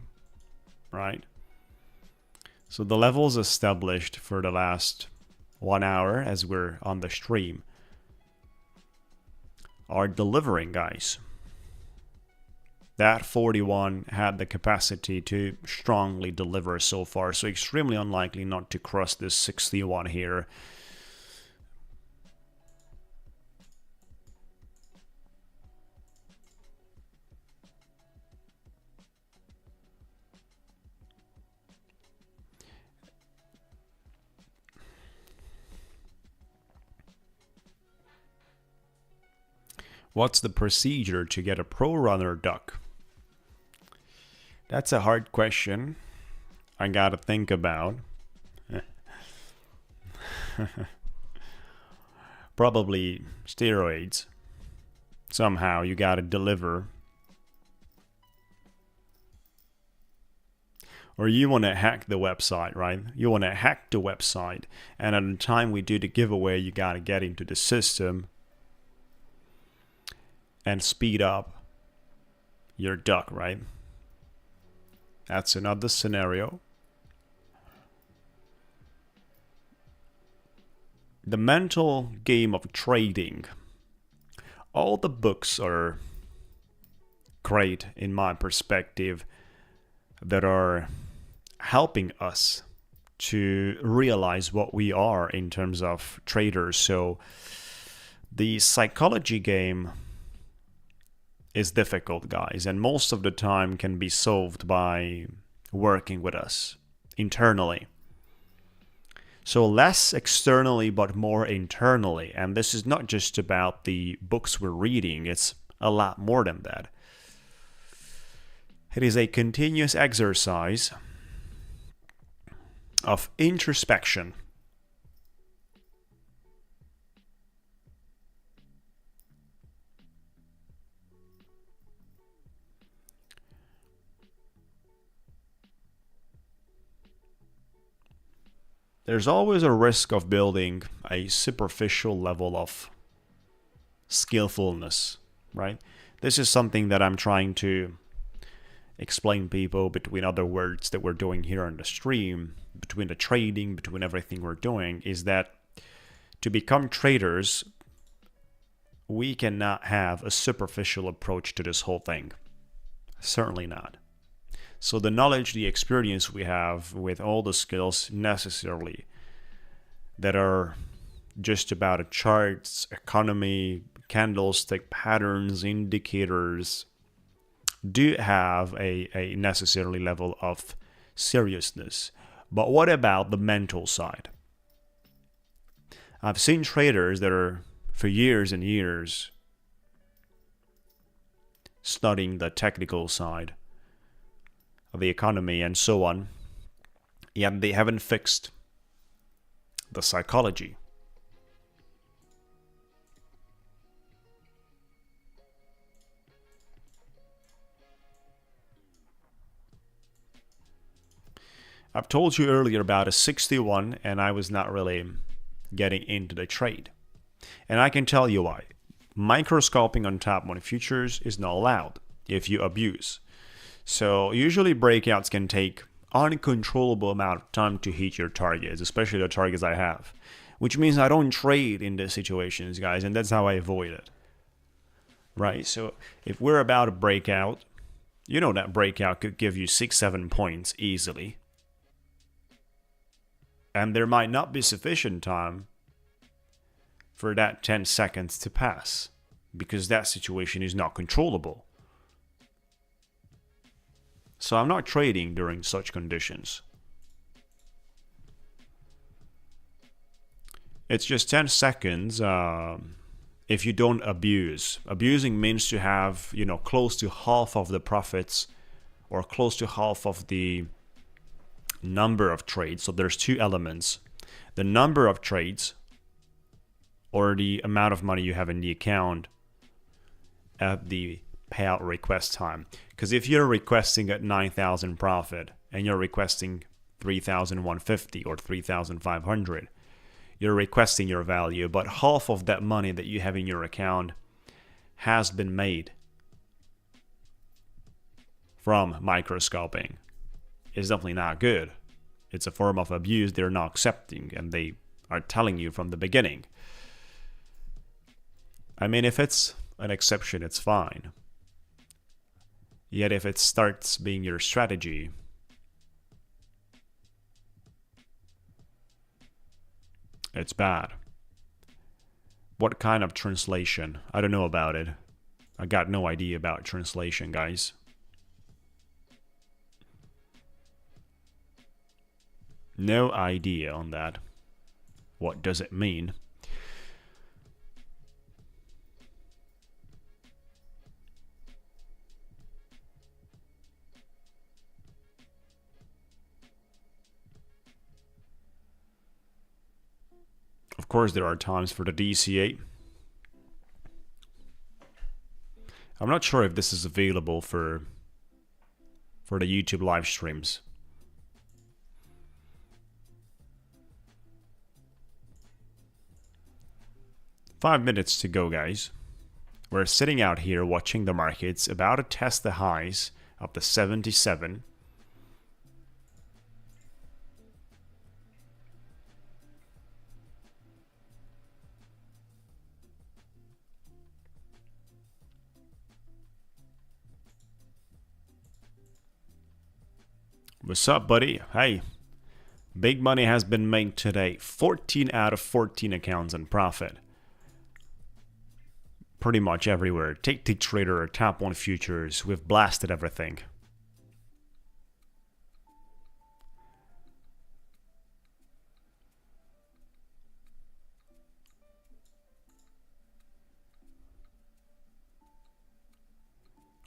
right? So the levels established for the last 1 hour as we're on the stream are delivering, guys. That 41 had the capacity to strongly deliver so far, so extremely unlikely not to cross this 61 here. What's the procedure to get a pro runner duck? That's a hard question. I gotta think about. Probably steroids. Somehow you gotta deliver. Or you want to hack the website, right? You want to hack the website, and at the time we do the giveaway, you gotta get into the system and speed up your duck, right? That's another scenario. The mental game of trading. All the books are great in my perspective that are helping us to realize what we are in terms of traders. So the psychology game is difficult, guys, and most of the time can be solved by working with us internally. So less externally, but more internally. And this is not just about the books we're reading, it's a lot more than that. It is a continuous exercise of introspection. There's always a risk of building a superficial level of skillfulness, right? This is something that I'm trying to explain people between other words that we're doing here on the stream, between the trading, between everything we're doing, is that to become traders, we cannot have a superficial approach to this whole thing. Certainly not. So the knowledge, the experience we have with all the skills necessarily that are just about a charts, economy, candlestick patterns, indicators, do have a necessary level of seriousness. But what about the mental side? I've seen traders that are for years and years studying the technical side of the economy and so on, yet they haven't fixed the psychology. I've told you earlier about a 61 and I was not really getting into the trade. And I can tell you why. Microscoping on top money futures is not allowed if you abuse. So usually breakouts can take uncontrollable amount of time to hit your targets, especially the targets I have. Which means I don't trade in these situations, guys, and that's how I avoid it. Right? So if we're about a breakout, you know that breakout could give you 6-7 points easily. And there might not be sufficient time for that 10 seconds to pass because that situation is not controllable. So I'm not trading during such conditions. It's just 10 seconds if you don't abuse. Abusing means to have, close to half of the profits or close to half of the number of trades. So there's two elements. The number of trades or the amount of money you have in the account at the payout request time. Because if you're requesting at 9,000 profit and you're requesting 3,150 or 3,500, you're requesting your value, but half of that money that you have in your account has been made from microscoping. It's definitely not good. It's a form of abuse they're not accepting, and they are telling you from the beginning. I mean, if it's an exception, it's fine. Yet if it starts being your strategy, it's bad. What kind of translation? I don't know about it. I got no idea about translation, guys. No idea on that. What does it mean? course, there are times for the DCA. I'm not sure if this is available for the YouTube live streams. Five minutes to go, guys. We're sitting out here watching the markets about to test the highs of the 77. What's up, buddy? Hey, big money has been made today. 14 out of 14 accounts in profit. Pretty much everywhere. Ticktick Trader, Top 1 Futures. We've blasted everything.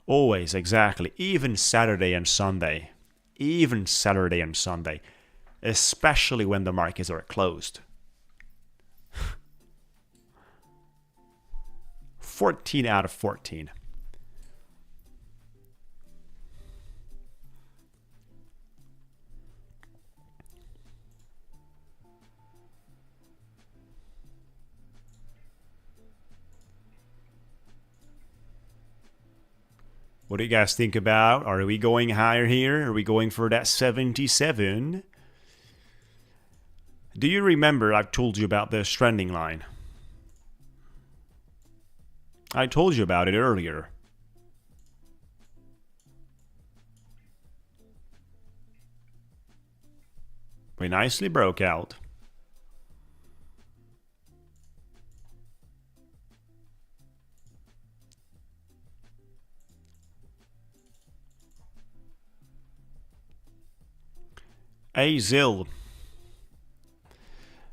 Always, exactly. Even Saturday and Sunday. Even Saturday and Sunday, especially when the markets are closed. 14 out of 14. What do you guys think about? Are we going higher here? Are we going for that 77? Do you remember I've told you about this trending line? I told you about it earlier. We nicely broke out. Azil.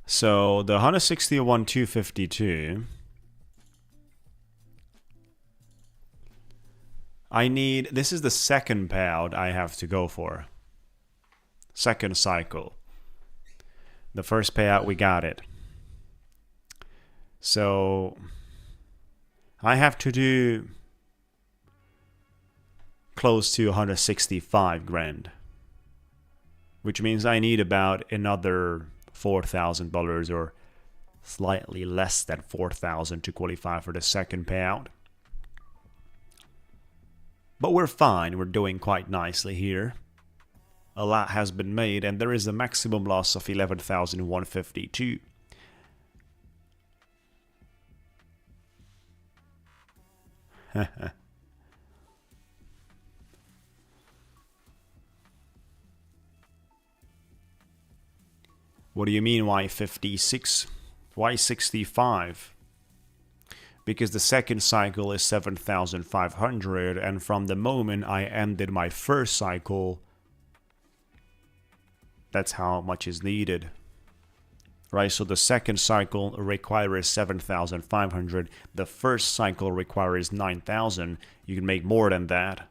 So the 161,252. I need, this is the second payout I have to go for. Second cycle. The first payout, we got it. So I have to do close to 165 grand. Which means I need about another $4,000 or slightly less than 4,000 to qualify for the second payout. But we're fine, we're doing quite nicely here. A lot has been made and there is a maximum loss of 11,152. What do you mean why 56? Why 65? Because the second cycle is 7,500 and from the moment I ended my first cycle, that's how much is needed. Right, so the second cycle requires 7,500. The first cycle requires 9,000. You can make more than that.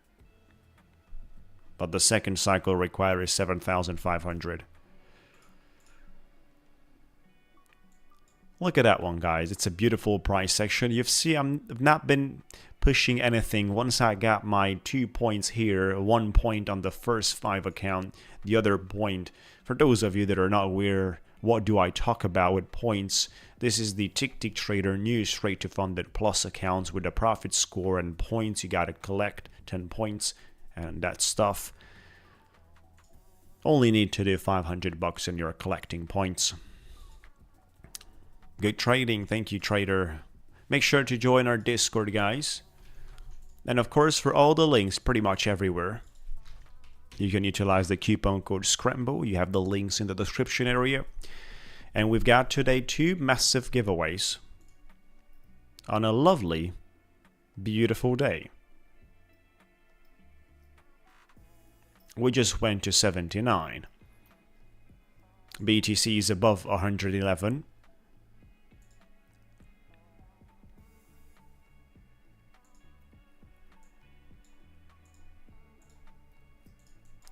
But the second cycle requires 7,500. Look at that one, guys. It's a beautiful price section. You see, I've not been pushing anything. Once I got my 2 points here, 1 point on the first 5 account, the other point, for those of you that are not aware, what do I talk about with points? This is the Ticktick Trader new straight to funded plus accounts with a profit score and points. You got to collect 10 points and that stuff. Only need to do $500 and you're collecting points. Good trading. Thank you, trader. Make sure to join our Discord, guys. And of course, for all the links pretty much everywhere, you can utilize the coupon code SCRAMBLE. You have the links in the description area. And we've got today 2 massive giveaways on a lovely, beautiful day. We just went to 79. BTC is above 111.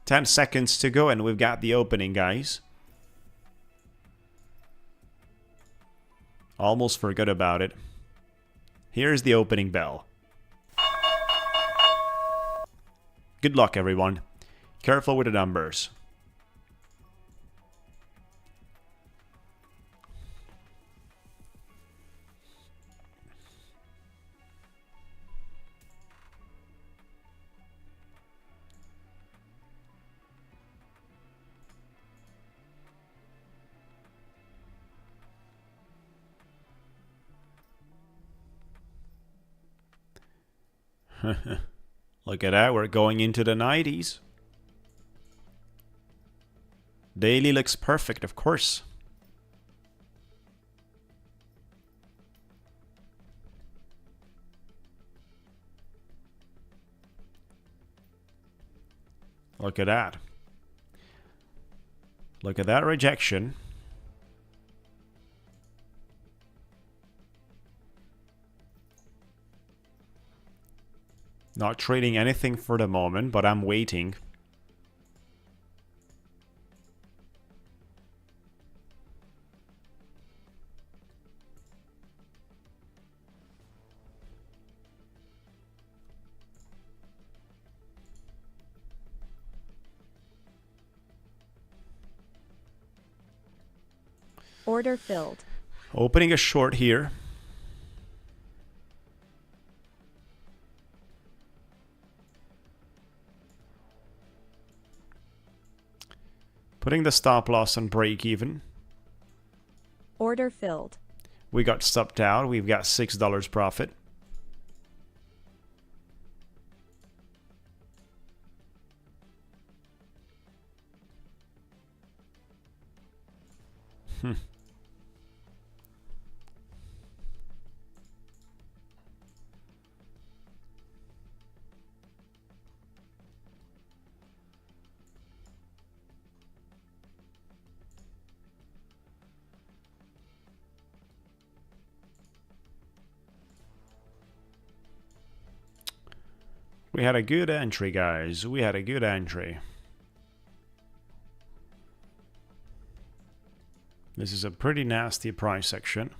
Ten seconds to go and we've got the opening, guys. Almost forgot about it. Here's the opening bell. Good luck, everyone. Careful with the numbers. Look at that, we're going into the 90s. Daily looks perfect, of course. Look at that. Look at that rejection. Not trading anything for the moment, but I'm waiting. Order filled. Opening a short here. Putting the stop loss on break even. Order filled. We got stopped out. We've got $6 profit. We had a good entry, guys. We had a good entry. This is a pretty nasty price section.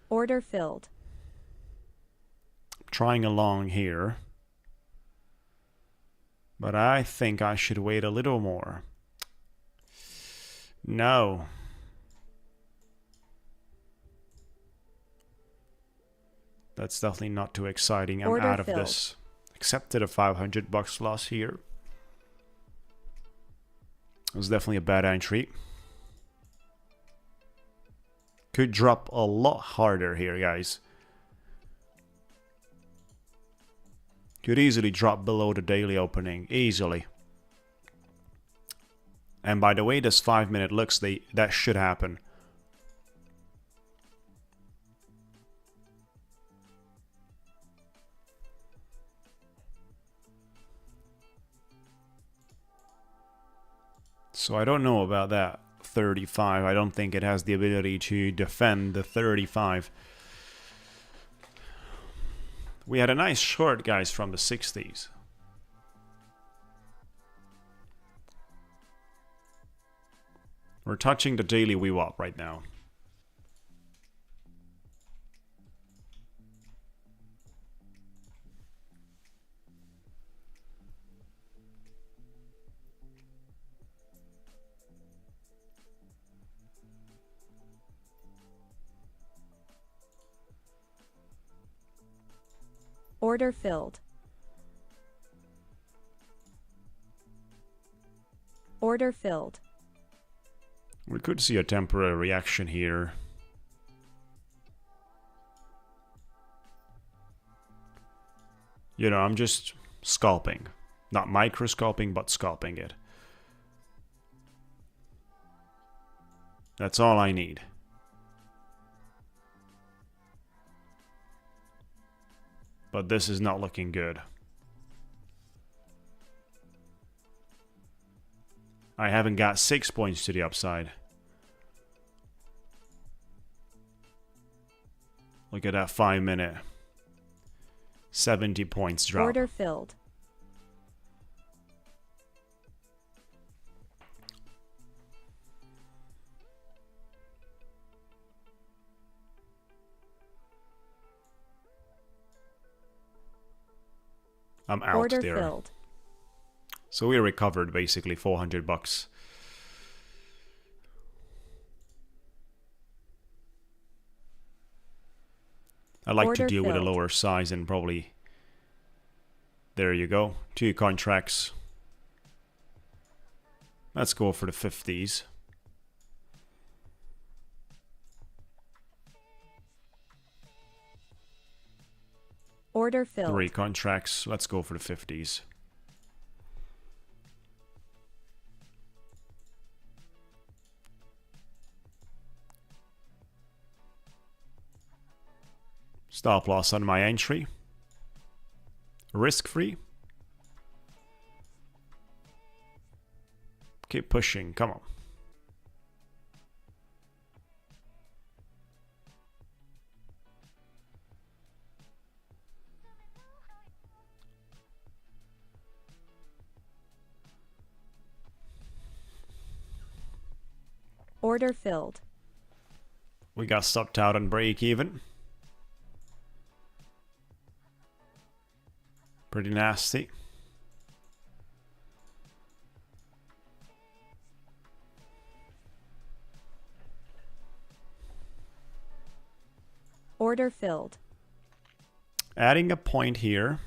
Order filled. Trying along here. But I think I should wait a little more. No. That's definitely not too exciting. I'm Order out of filled. this. Accepted a $500 loss here. It was definitely a bad entry. Could drop a lot harder here, guys. Could easily drop below the daily opening. Easily. And by the way this 5-minute looks, that should happen. So I don't know about that 35. I don't think it has the ability to defend the 35. We had a nice short, guys, from the 60s. We're touching the daily VWAP right now. Order filled. Order filled. We could see a temporary reaction here. You know, I'm just scalping. Not microscoping, but scalping it. That's all I need. But this is not looking good. I haven't got 6 points to the upside. Look at that 5-minute. 70 points drop. Order filled. I'm out Order there. filled. So we recovered basically $400. I like to Order deal with a filled. lower size and probably... There you go. 2 contracts. Let's go for the 50s. Order filled. 3 contracts. Let's go for the 50s. Stop loss on my entry. Risk free. Keep pushing. Come on. Order filled. We got stopped out on break even. Pretty nasty. Order filled. Adding a point here,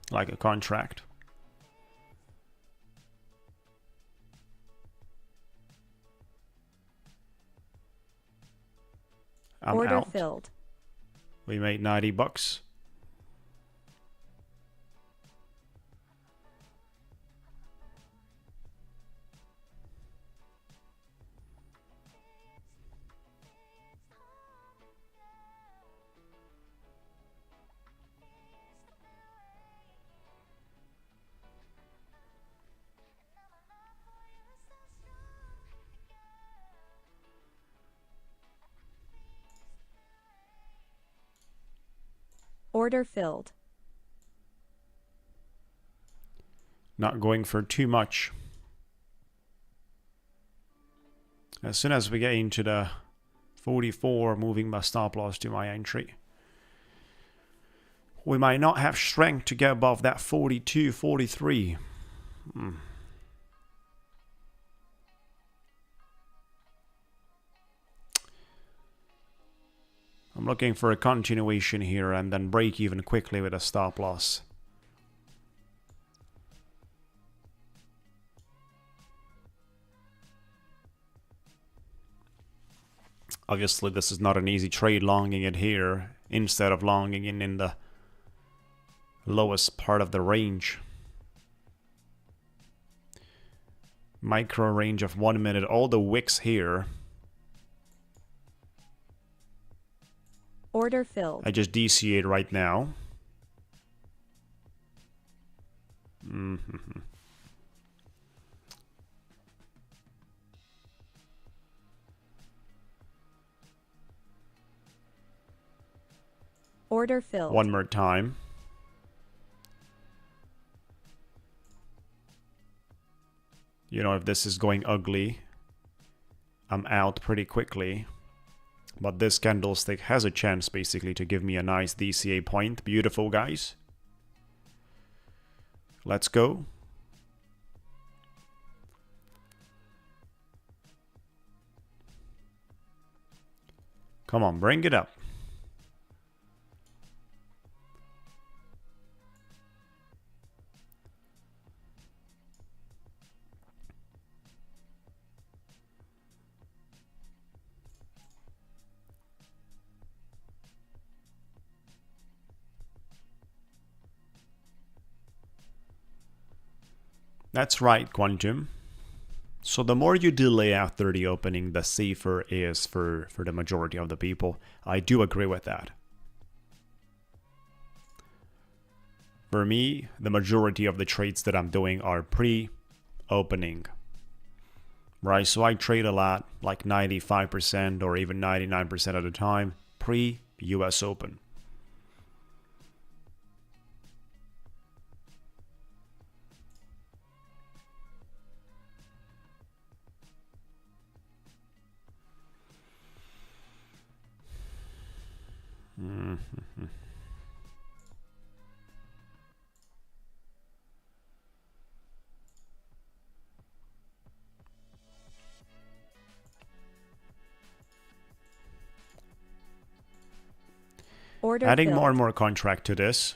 like a contract. I'm Order out. filled. We made $90. Order filled. Not going for too much. As soon as we get into the 44, moving my stop loss to my entry. We might not have strength to get above that 42, 43. I'm looking for a continuation here and then break even quickly with a stop loss. Obviously, this is not an easy trade, longing it here instead of longing in the lowest part of the range. Micro range of 1 minute, all the wicks here. Order filled. I just DCA'd right now. Order filled. One more time. You know, if this is going ugly, I'm out pretty quickly. But this candlestick has a chance basically to give me a nice DCA point. Beautiful, guys. Let's go. Come on, bring it up. That's right, Quantum. So the more you delay after the opening, the safer it is for the majority of the people. I do agree with that. For me, the majority of the trades that I'm doing are pre-opening. Right, so I trade a lot, like 95% or even 99% of the time, pre-US Open. Order Adding filled. more and more contract to this.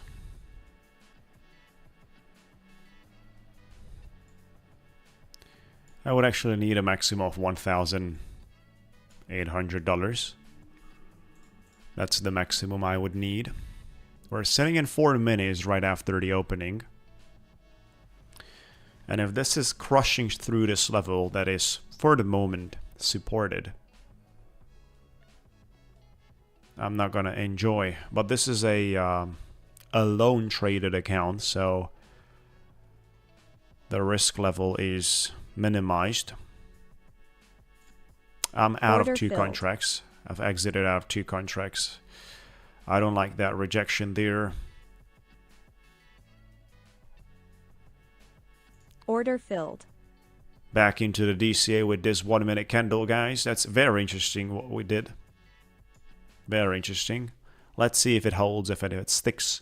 I would actually need a maximum of $1,800. That's the maximum I would need. We're sitting in 4 minis right after the opening. And if this is crushing through this level that is, for the moment, supported, I'm not gonna enjoy. But this is a loan traded account, so the risk level is minimized. I'm out Order of 2 filled. contracts. I've exited out of 2 contracts. I don't like that rejection there. Order filled. Back into the DCA with this 1 minute candle, guys. That's very interesting what we did. Very interesting. Let's see if it holds, if it sticks.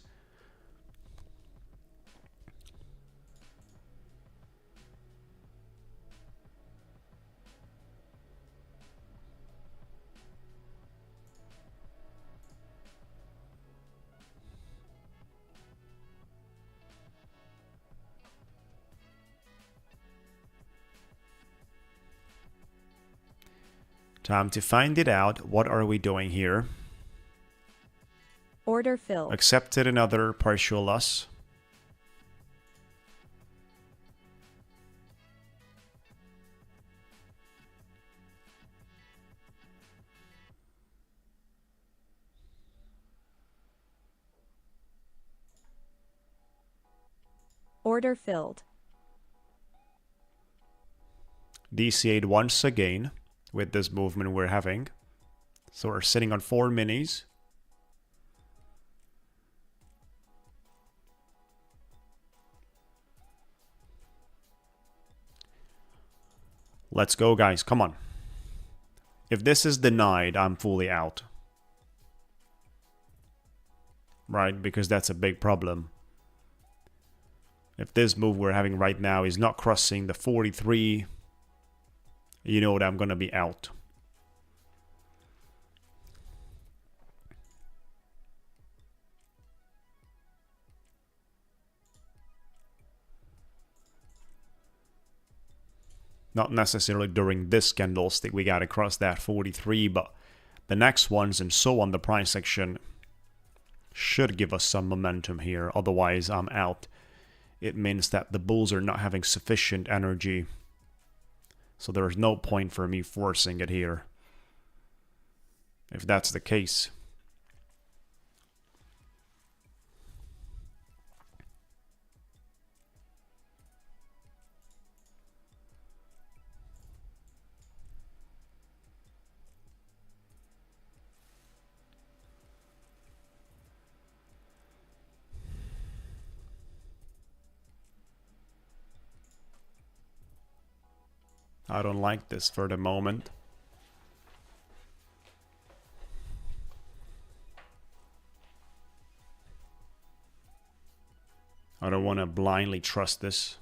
Time to find it out. What are we doing here? Order filled. Accepted another partial loss. Order filled. DCA'd once again with this movement we're having. So we're sitting on 4 minis. Let's go, guys. Come on. If this is denied, I'm fully out. Right? Because that's a big problem. If this move we're having right now is not crossing the 43, you know that I'm going to be out. Not necessarily during this candlestick we got to cross that 43, but the next ones and so on, the price action should give us some momentum here. Otherwise, I'm out. It means that the bulls are not having sufficient energy. So there's no point for me forcing it here. If that's the case. I don't like this for the moment. I don't want to blindly trust this.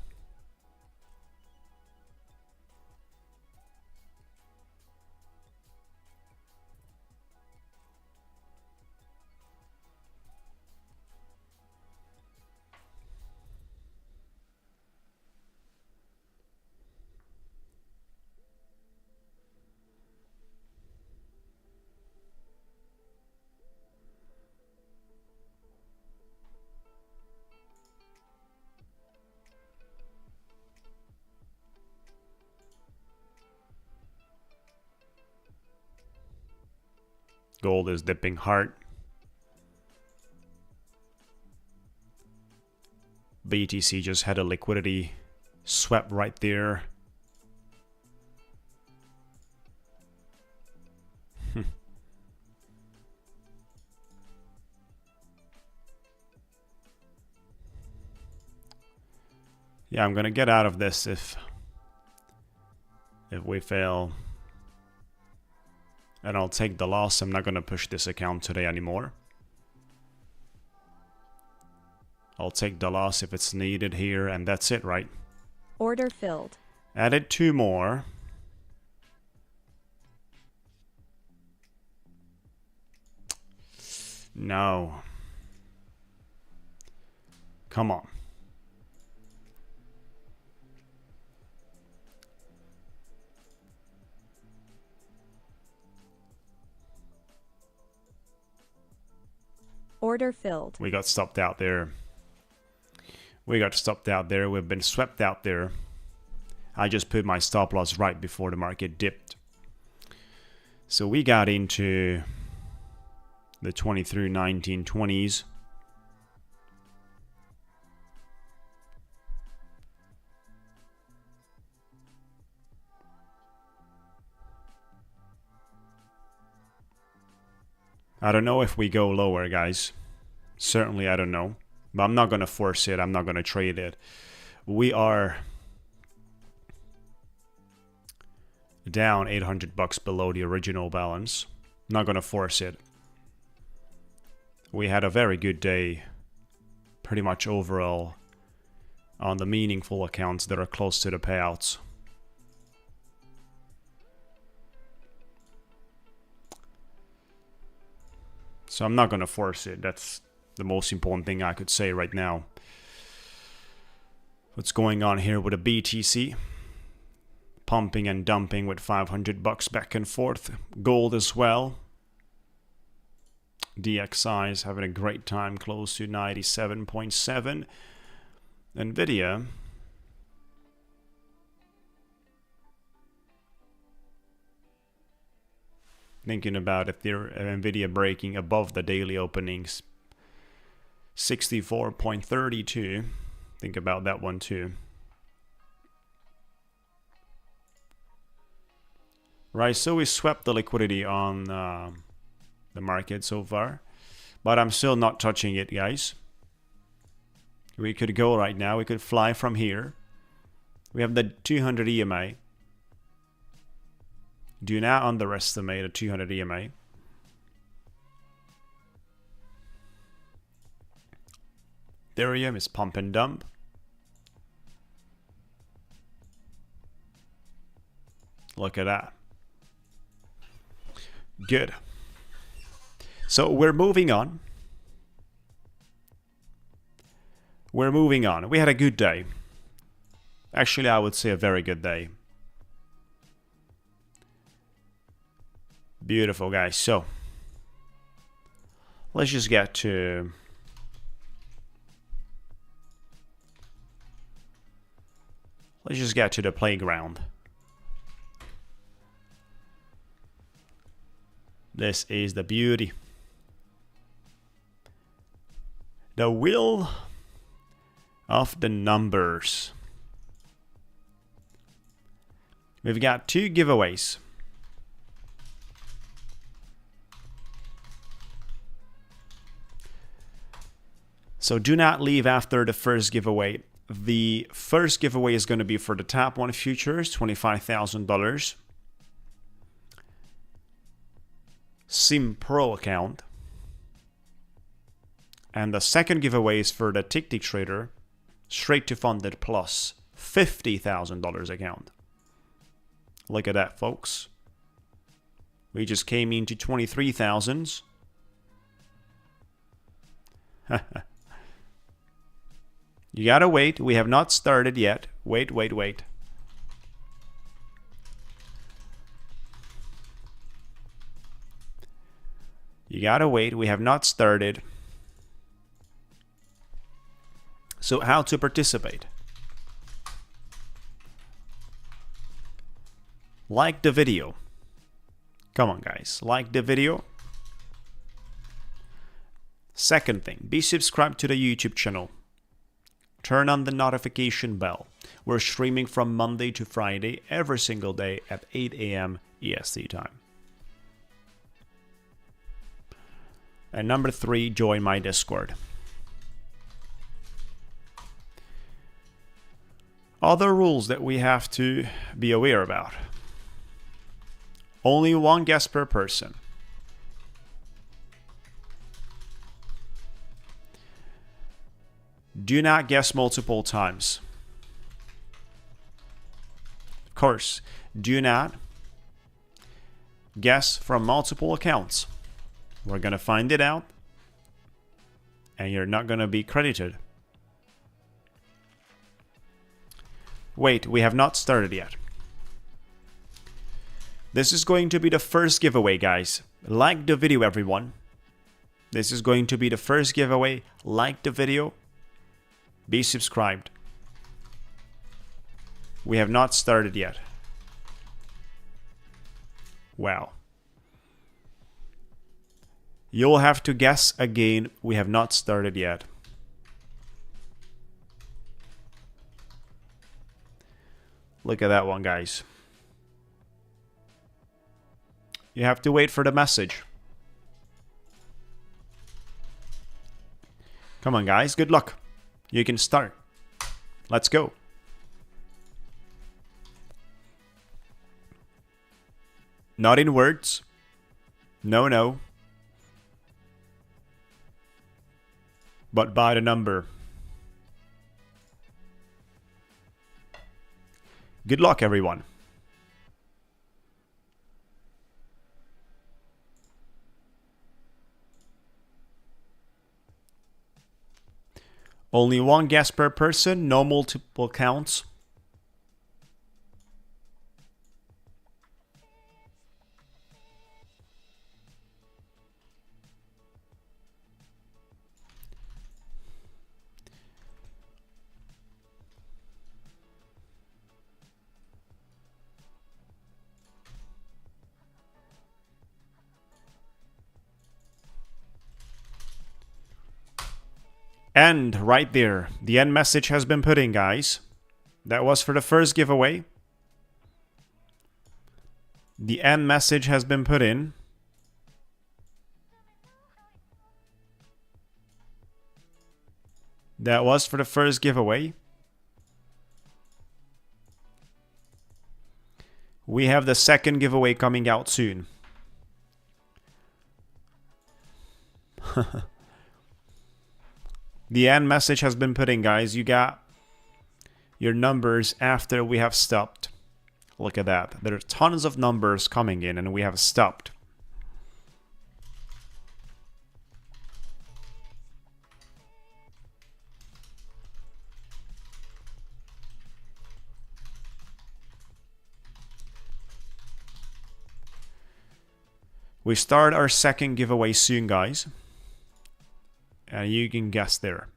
Gold is dipping hard. BTC just had a liquidity swept right there. Yeah, I'm gonna get out of this if we fail. And I'll take the loss. I'm not gonna push this account today anymore. I'll take the loss if it's needed here, and that's it, right? Order filled. Added 2 more. No. Come on. Order filled. We got stopped out there. We got stopped out there. We've been swept out there. I just put my stop loss right before the market dipped. So we got into the 20 through 1920s. I don't know if we go lower, guys. Certainly, I don't know. But I'm not going to force it. I'm not going to trade it. We are down $800 below the original balance. Not going to force it. We had a very good day, pretty much overall, on the meaningful accounts that are close to the payouts. So I'm not going to force it. That's the most important thing I could say right now. What's going on here with a BTC? Pumping and dumping with $500 back and forth. Gold as well. DXI is having a great time, close to 97.7. Nvidia thinking about if Nvidia breaking above the daily openings, 64.32. Think about that one too. Right, so we swept the liquidity on the market so far, but I'm still not touching it, guys. We could go right now. We could fly from here. We have the 200 EMA. Do not underestimate a 200 EMA. Ethereum is pump and dump. Look at that. Good. So we're moving on. We're moving on. We had a good day. Actually, I would say a very good day. Beautiful, guys. So let's just get to the playground. This is the beauty. The wheel of the numbers. We've got 2 giveaways. So do not leave after the first giveaway. The first giveaway is going to be for the top 1 futures, $25,000. Sim Pro account. And the second giveaway is for the Ticktick trader, straight to funded plus $50,000 account. Look at that, folks. We just came into 23,000s. You gotta wait. We have not started yet. Wait. You gotta wait. We have not started. So how to participate? Like the video. Come on, guys. Like the video. Second thing, be subscribed to the YouTube channel. Turn on the notification bell. We're streaming from Monday to Friday every single day at 8 a.m. EST time. And number 3, join my Discord. Other rules that we have to be aware about. Only 1 guess per person. Do not guess multiple times. Of course, do not guess from multiple accounts. We're going to find it out. and you're not going to be credited. Wait, we have not started yet. This is going to be the first giveaway, guys. Like the video, everyone. This is going to be the first giveaway. Like the video. Be subscribed. We have not started yet. Wow. You'll have to guess again. We have not started yet. Look at that one, guys. You have to wait for the message. Come on, guys. Good luck. You can start. Let's go. Not in words. No, no. But by the number. Good luck, everyone. Only one guess per person, no multiple counts. And right there, the end message has been put in, guys. That was for the first giveaway. The end message has been put in. That was for the first giveaway. We have the second giveaway coming out soon. The end message has been put in, guys. You got your numbers after we have stopped. Look at that. There are tons of numbers coming in and we have stopped. We start our second giveaway soon, guys. And you can guess there.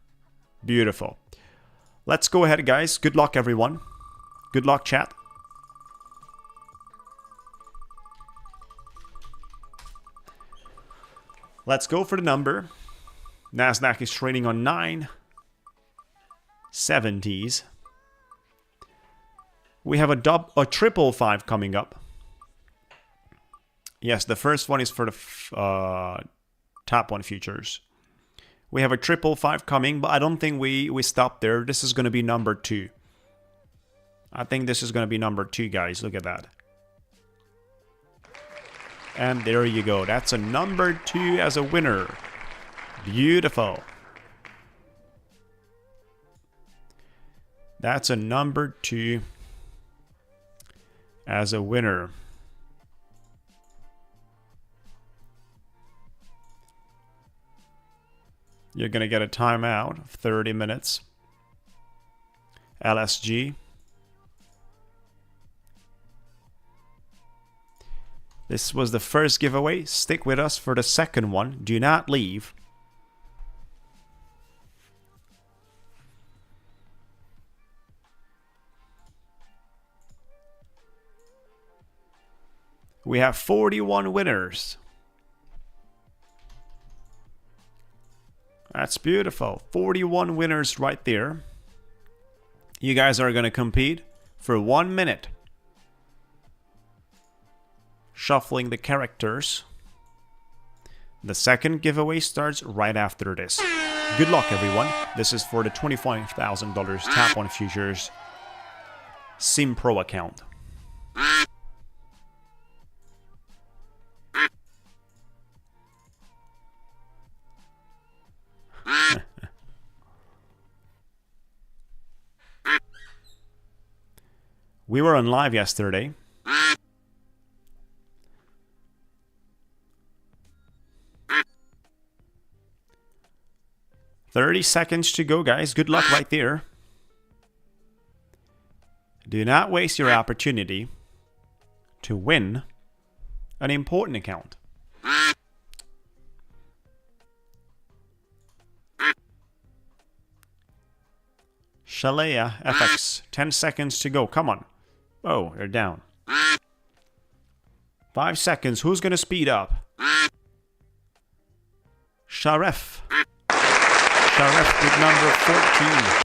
Beautiful. Let's go ahead, guys. Good luck, everyone. Good luck, chat. Let's go for the number. Nasdaq is trading on 970s. We have a triple five coming up. Yes, the first one is for the top one futures. We have a triple five coming, but I don't think we stop there. This is going to be number 2. I think this is going to be number 2, guys. Look at that. And there you go. That's a number 2 as a winner. Beautiful. That's a number 2 as a winner. You're going to get a timeout of 30 minutes. LSG. This was the first giveaway. Stick with us for the second one. Do not leave. We have 41 winners. That's beautiful. 41 winners right there. You guys are going to compete for 1 minute. Shuffling the characters. The second giveaway starts right after this. Good luck, everyone. This is for the $25,000 Tap 1 Futures Sim Pro account. We were on live yesterday. 30 seconds to go, guys. Good luck right there. Do not waste your opportunity to win an important account. Shalea FX, 10 seconds to go. Come on. Oh, you're down. 5 seconds. Who's going to speed up? Sharef. Sharef with number 14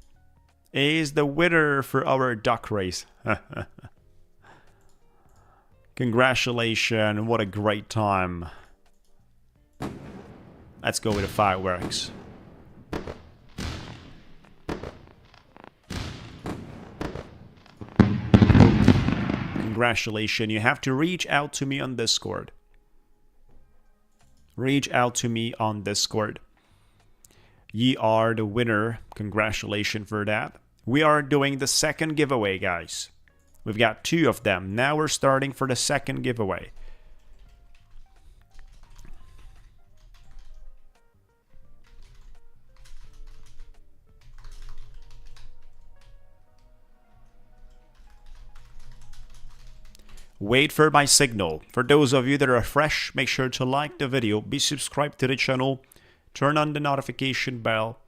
is the winner for our duck race. Congratulations. What a great time. Let's go with the fireworks. Congratulations. You have to reach out to me on Discord. Reach out to me on Discord. Ye are the winner. Congratulations for that. We are doing the second giveaway, guys. We've got 2 of them. Now we're starting for the second giveaway. Wait for my signal. For those of you that are fresh, make sure to like the video, be subscribed to the channel, turn on the notification bell.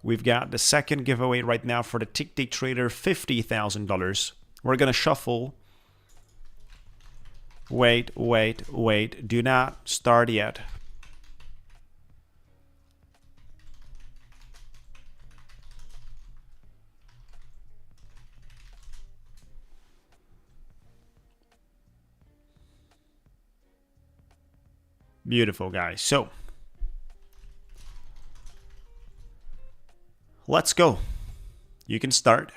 We've got the second giveaway right now for the Ticktick Trader, $50,000. We're going to shuffle. Wait. Do not start yet. Beautiful, guys. So, let's go. You can start.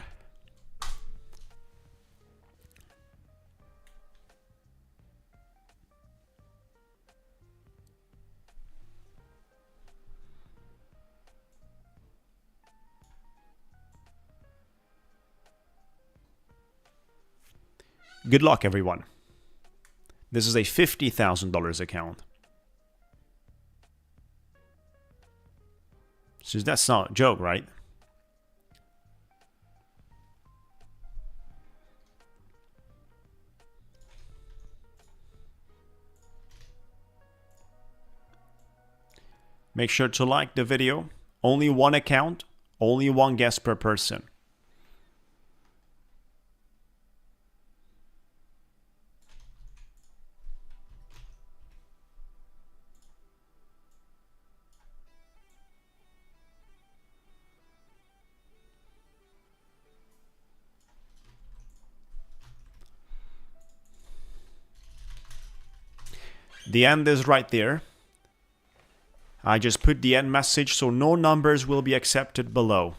Good luck, everyone. This is a $50,000 account. So that's not a joke, right? Make sure to like the video. Only one account, only one guess per person. The end is right there. I just put the end message, so no numbers will be accepted below.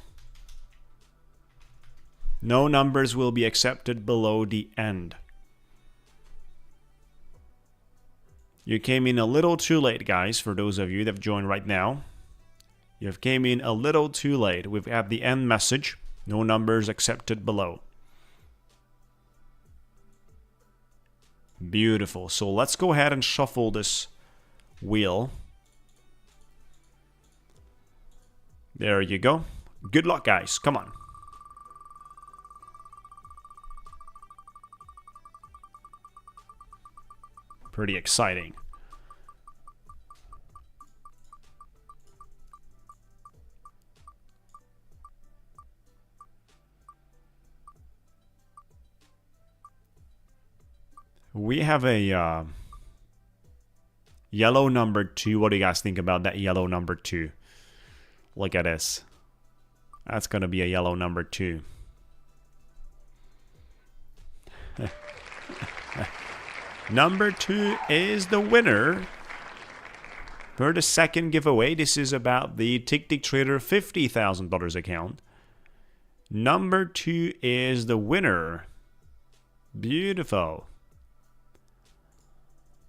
No numbers will be accepted below the end. You came in a little too late, guys, for those of you that have joined right now. You've came in a little too late. We've had the end message. No numbers accepted below. Beautiful. So let's go ahead and shuffle this wheel. There you go. Good luck, guys. Come on. Pretty exciting. We have a yellow number 2. What do you guys think about that yellow number 2? Look at this. That's going to be a yellow number 2. Number 2 is the winner for the second giveaway. This is about the Ticktick Trader $50,000 account. Number 2 is the winner. Beautiful.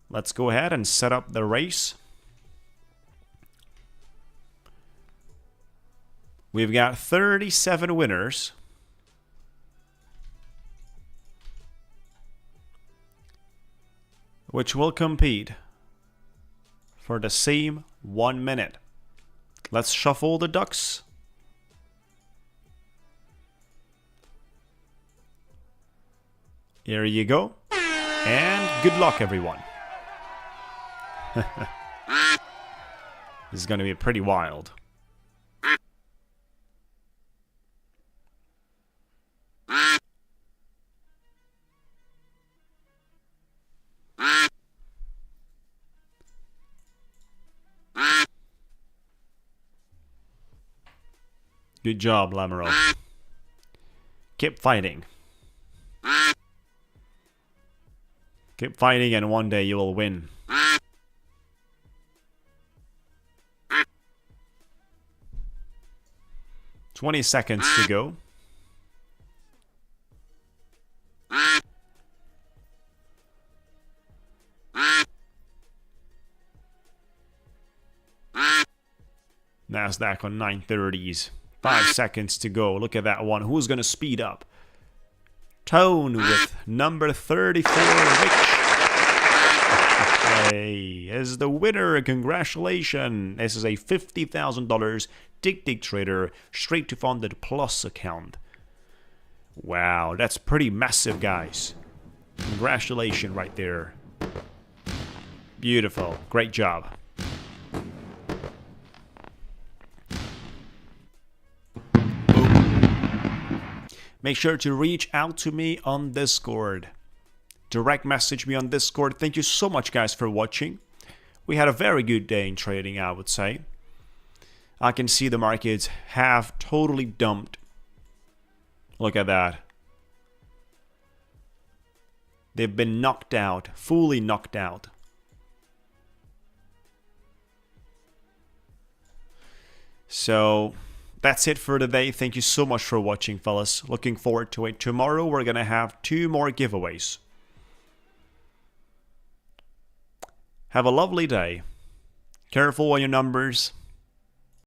Let's go ahead and set up the race. We've got 37 winners. Which will compete for the same 1 minute. Let's shuffle the ducks. Here you go. And good luck, everyone. This is going to be pretty wild. Good job, Lamero. Keep fighting. Keep fighting and one day you will win. $20 seconds to go. Nasdaq on 930s. 5 seconds to go. Look at that one. Who's going to speed up? Tone with number 34, Rich. Hey, is the winner. Congratulations. This is a $50,000 Ticktick trader straight to funded plus account. Wow, that's pretty massive, guys. Congratulations right there. Beautiful. Great job. Make sure to reach out to me on Discord. Direct message me on Discord. Thank you so much, guys, for watching. We had a very good day in trading, I would say. I can see the markets have totally dumped. Look at that. They've been knocked out, fully knocked out. So that's it for today. Thank you so much for watching, fellas. Looking forward to it. Tomorrow we're going to have 2 more giveaways. Have a lovely day. Careful on your numbers.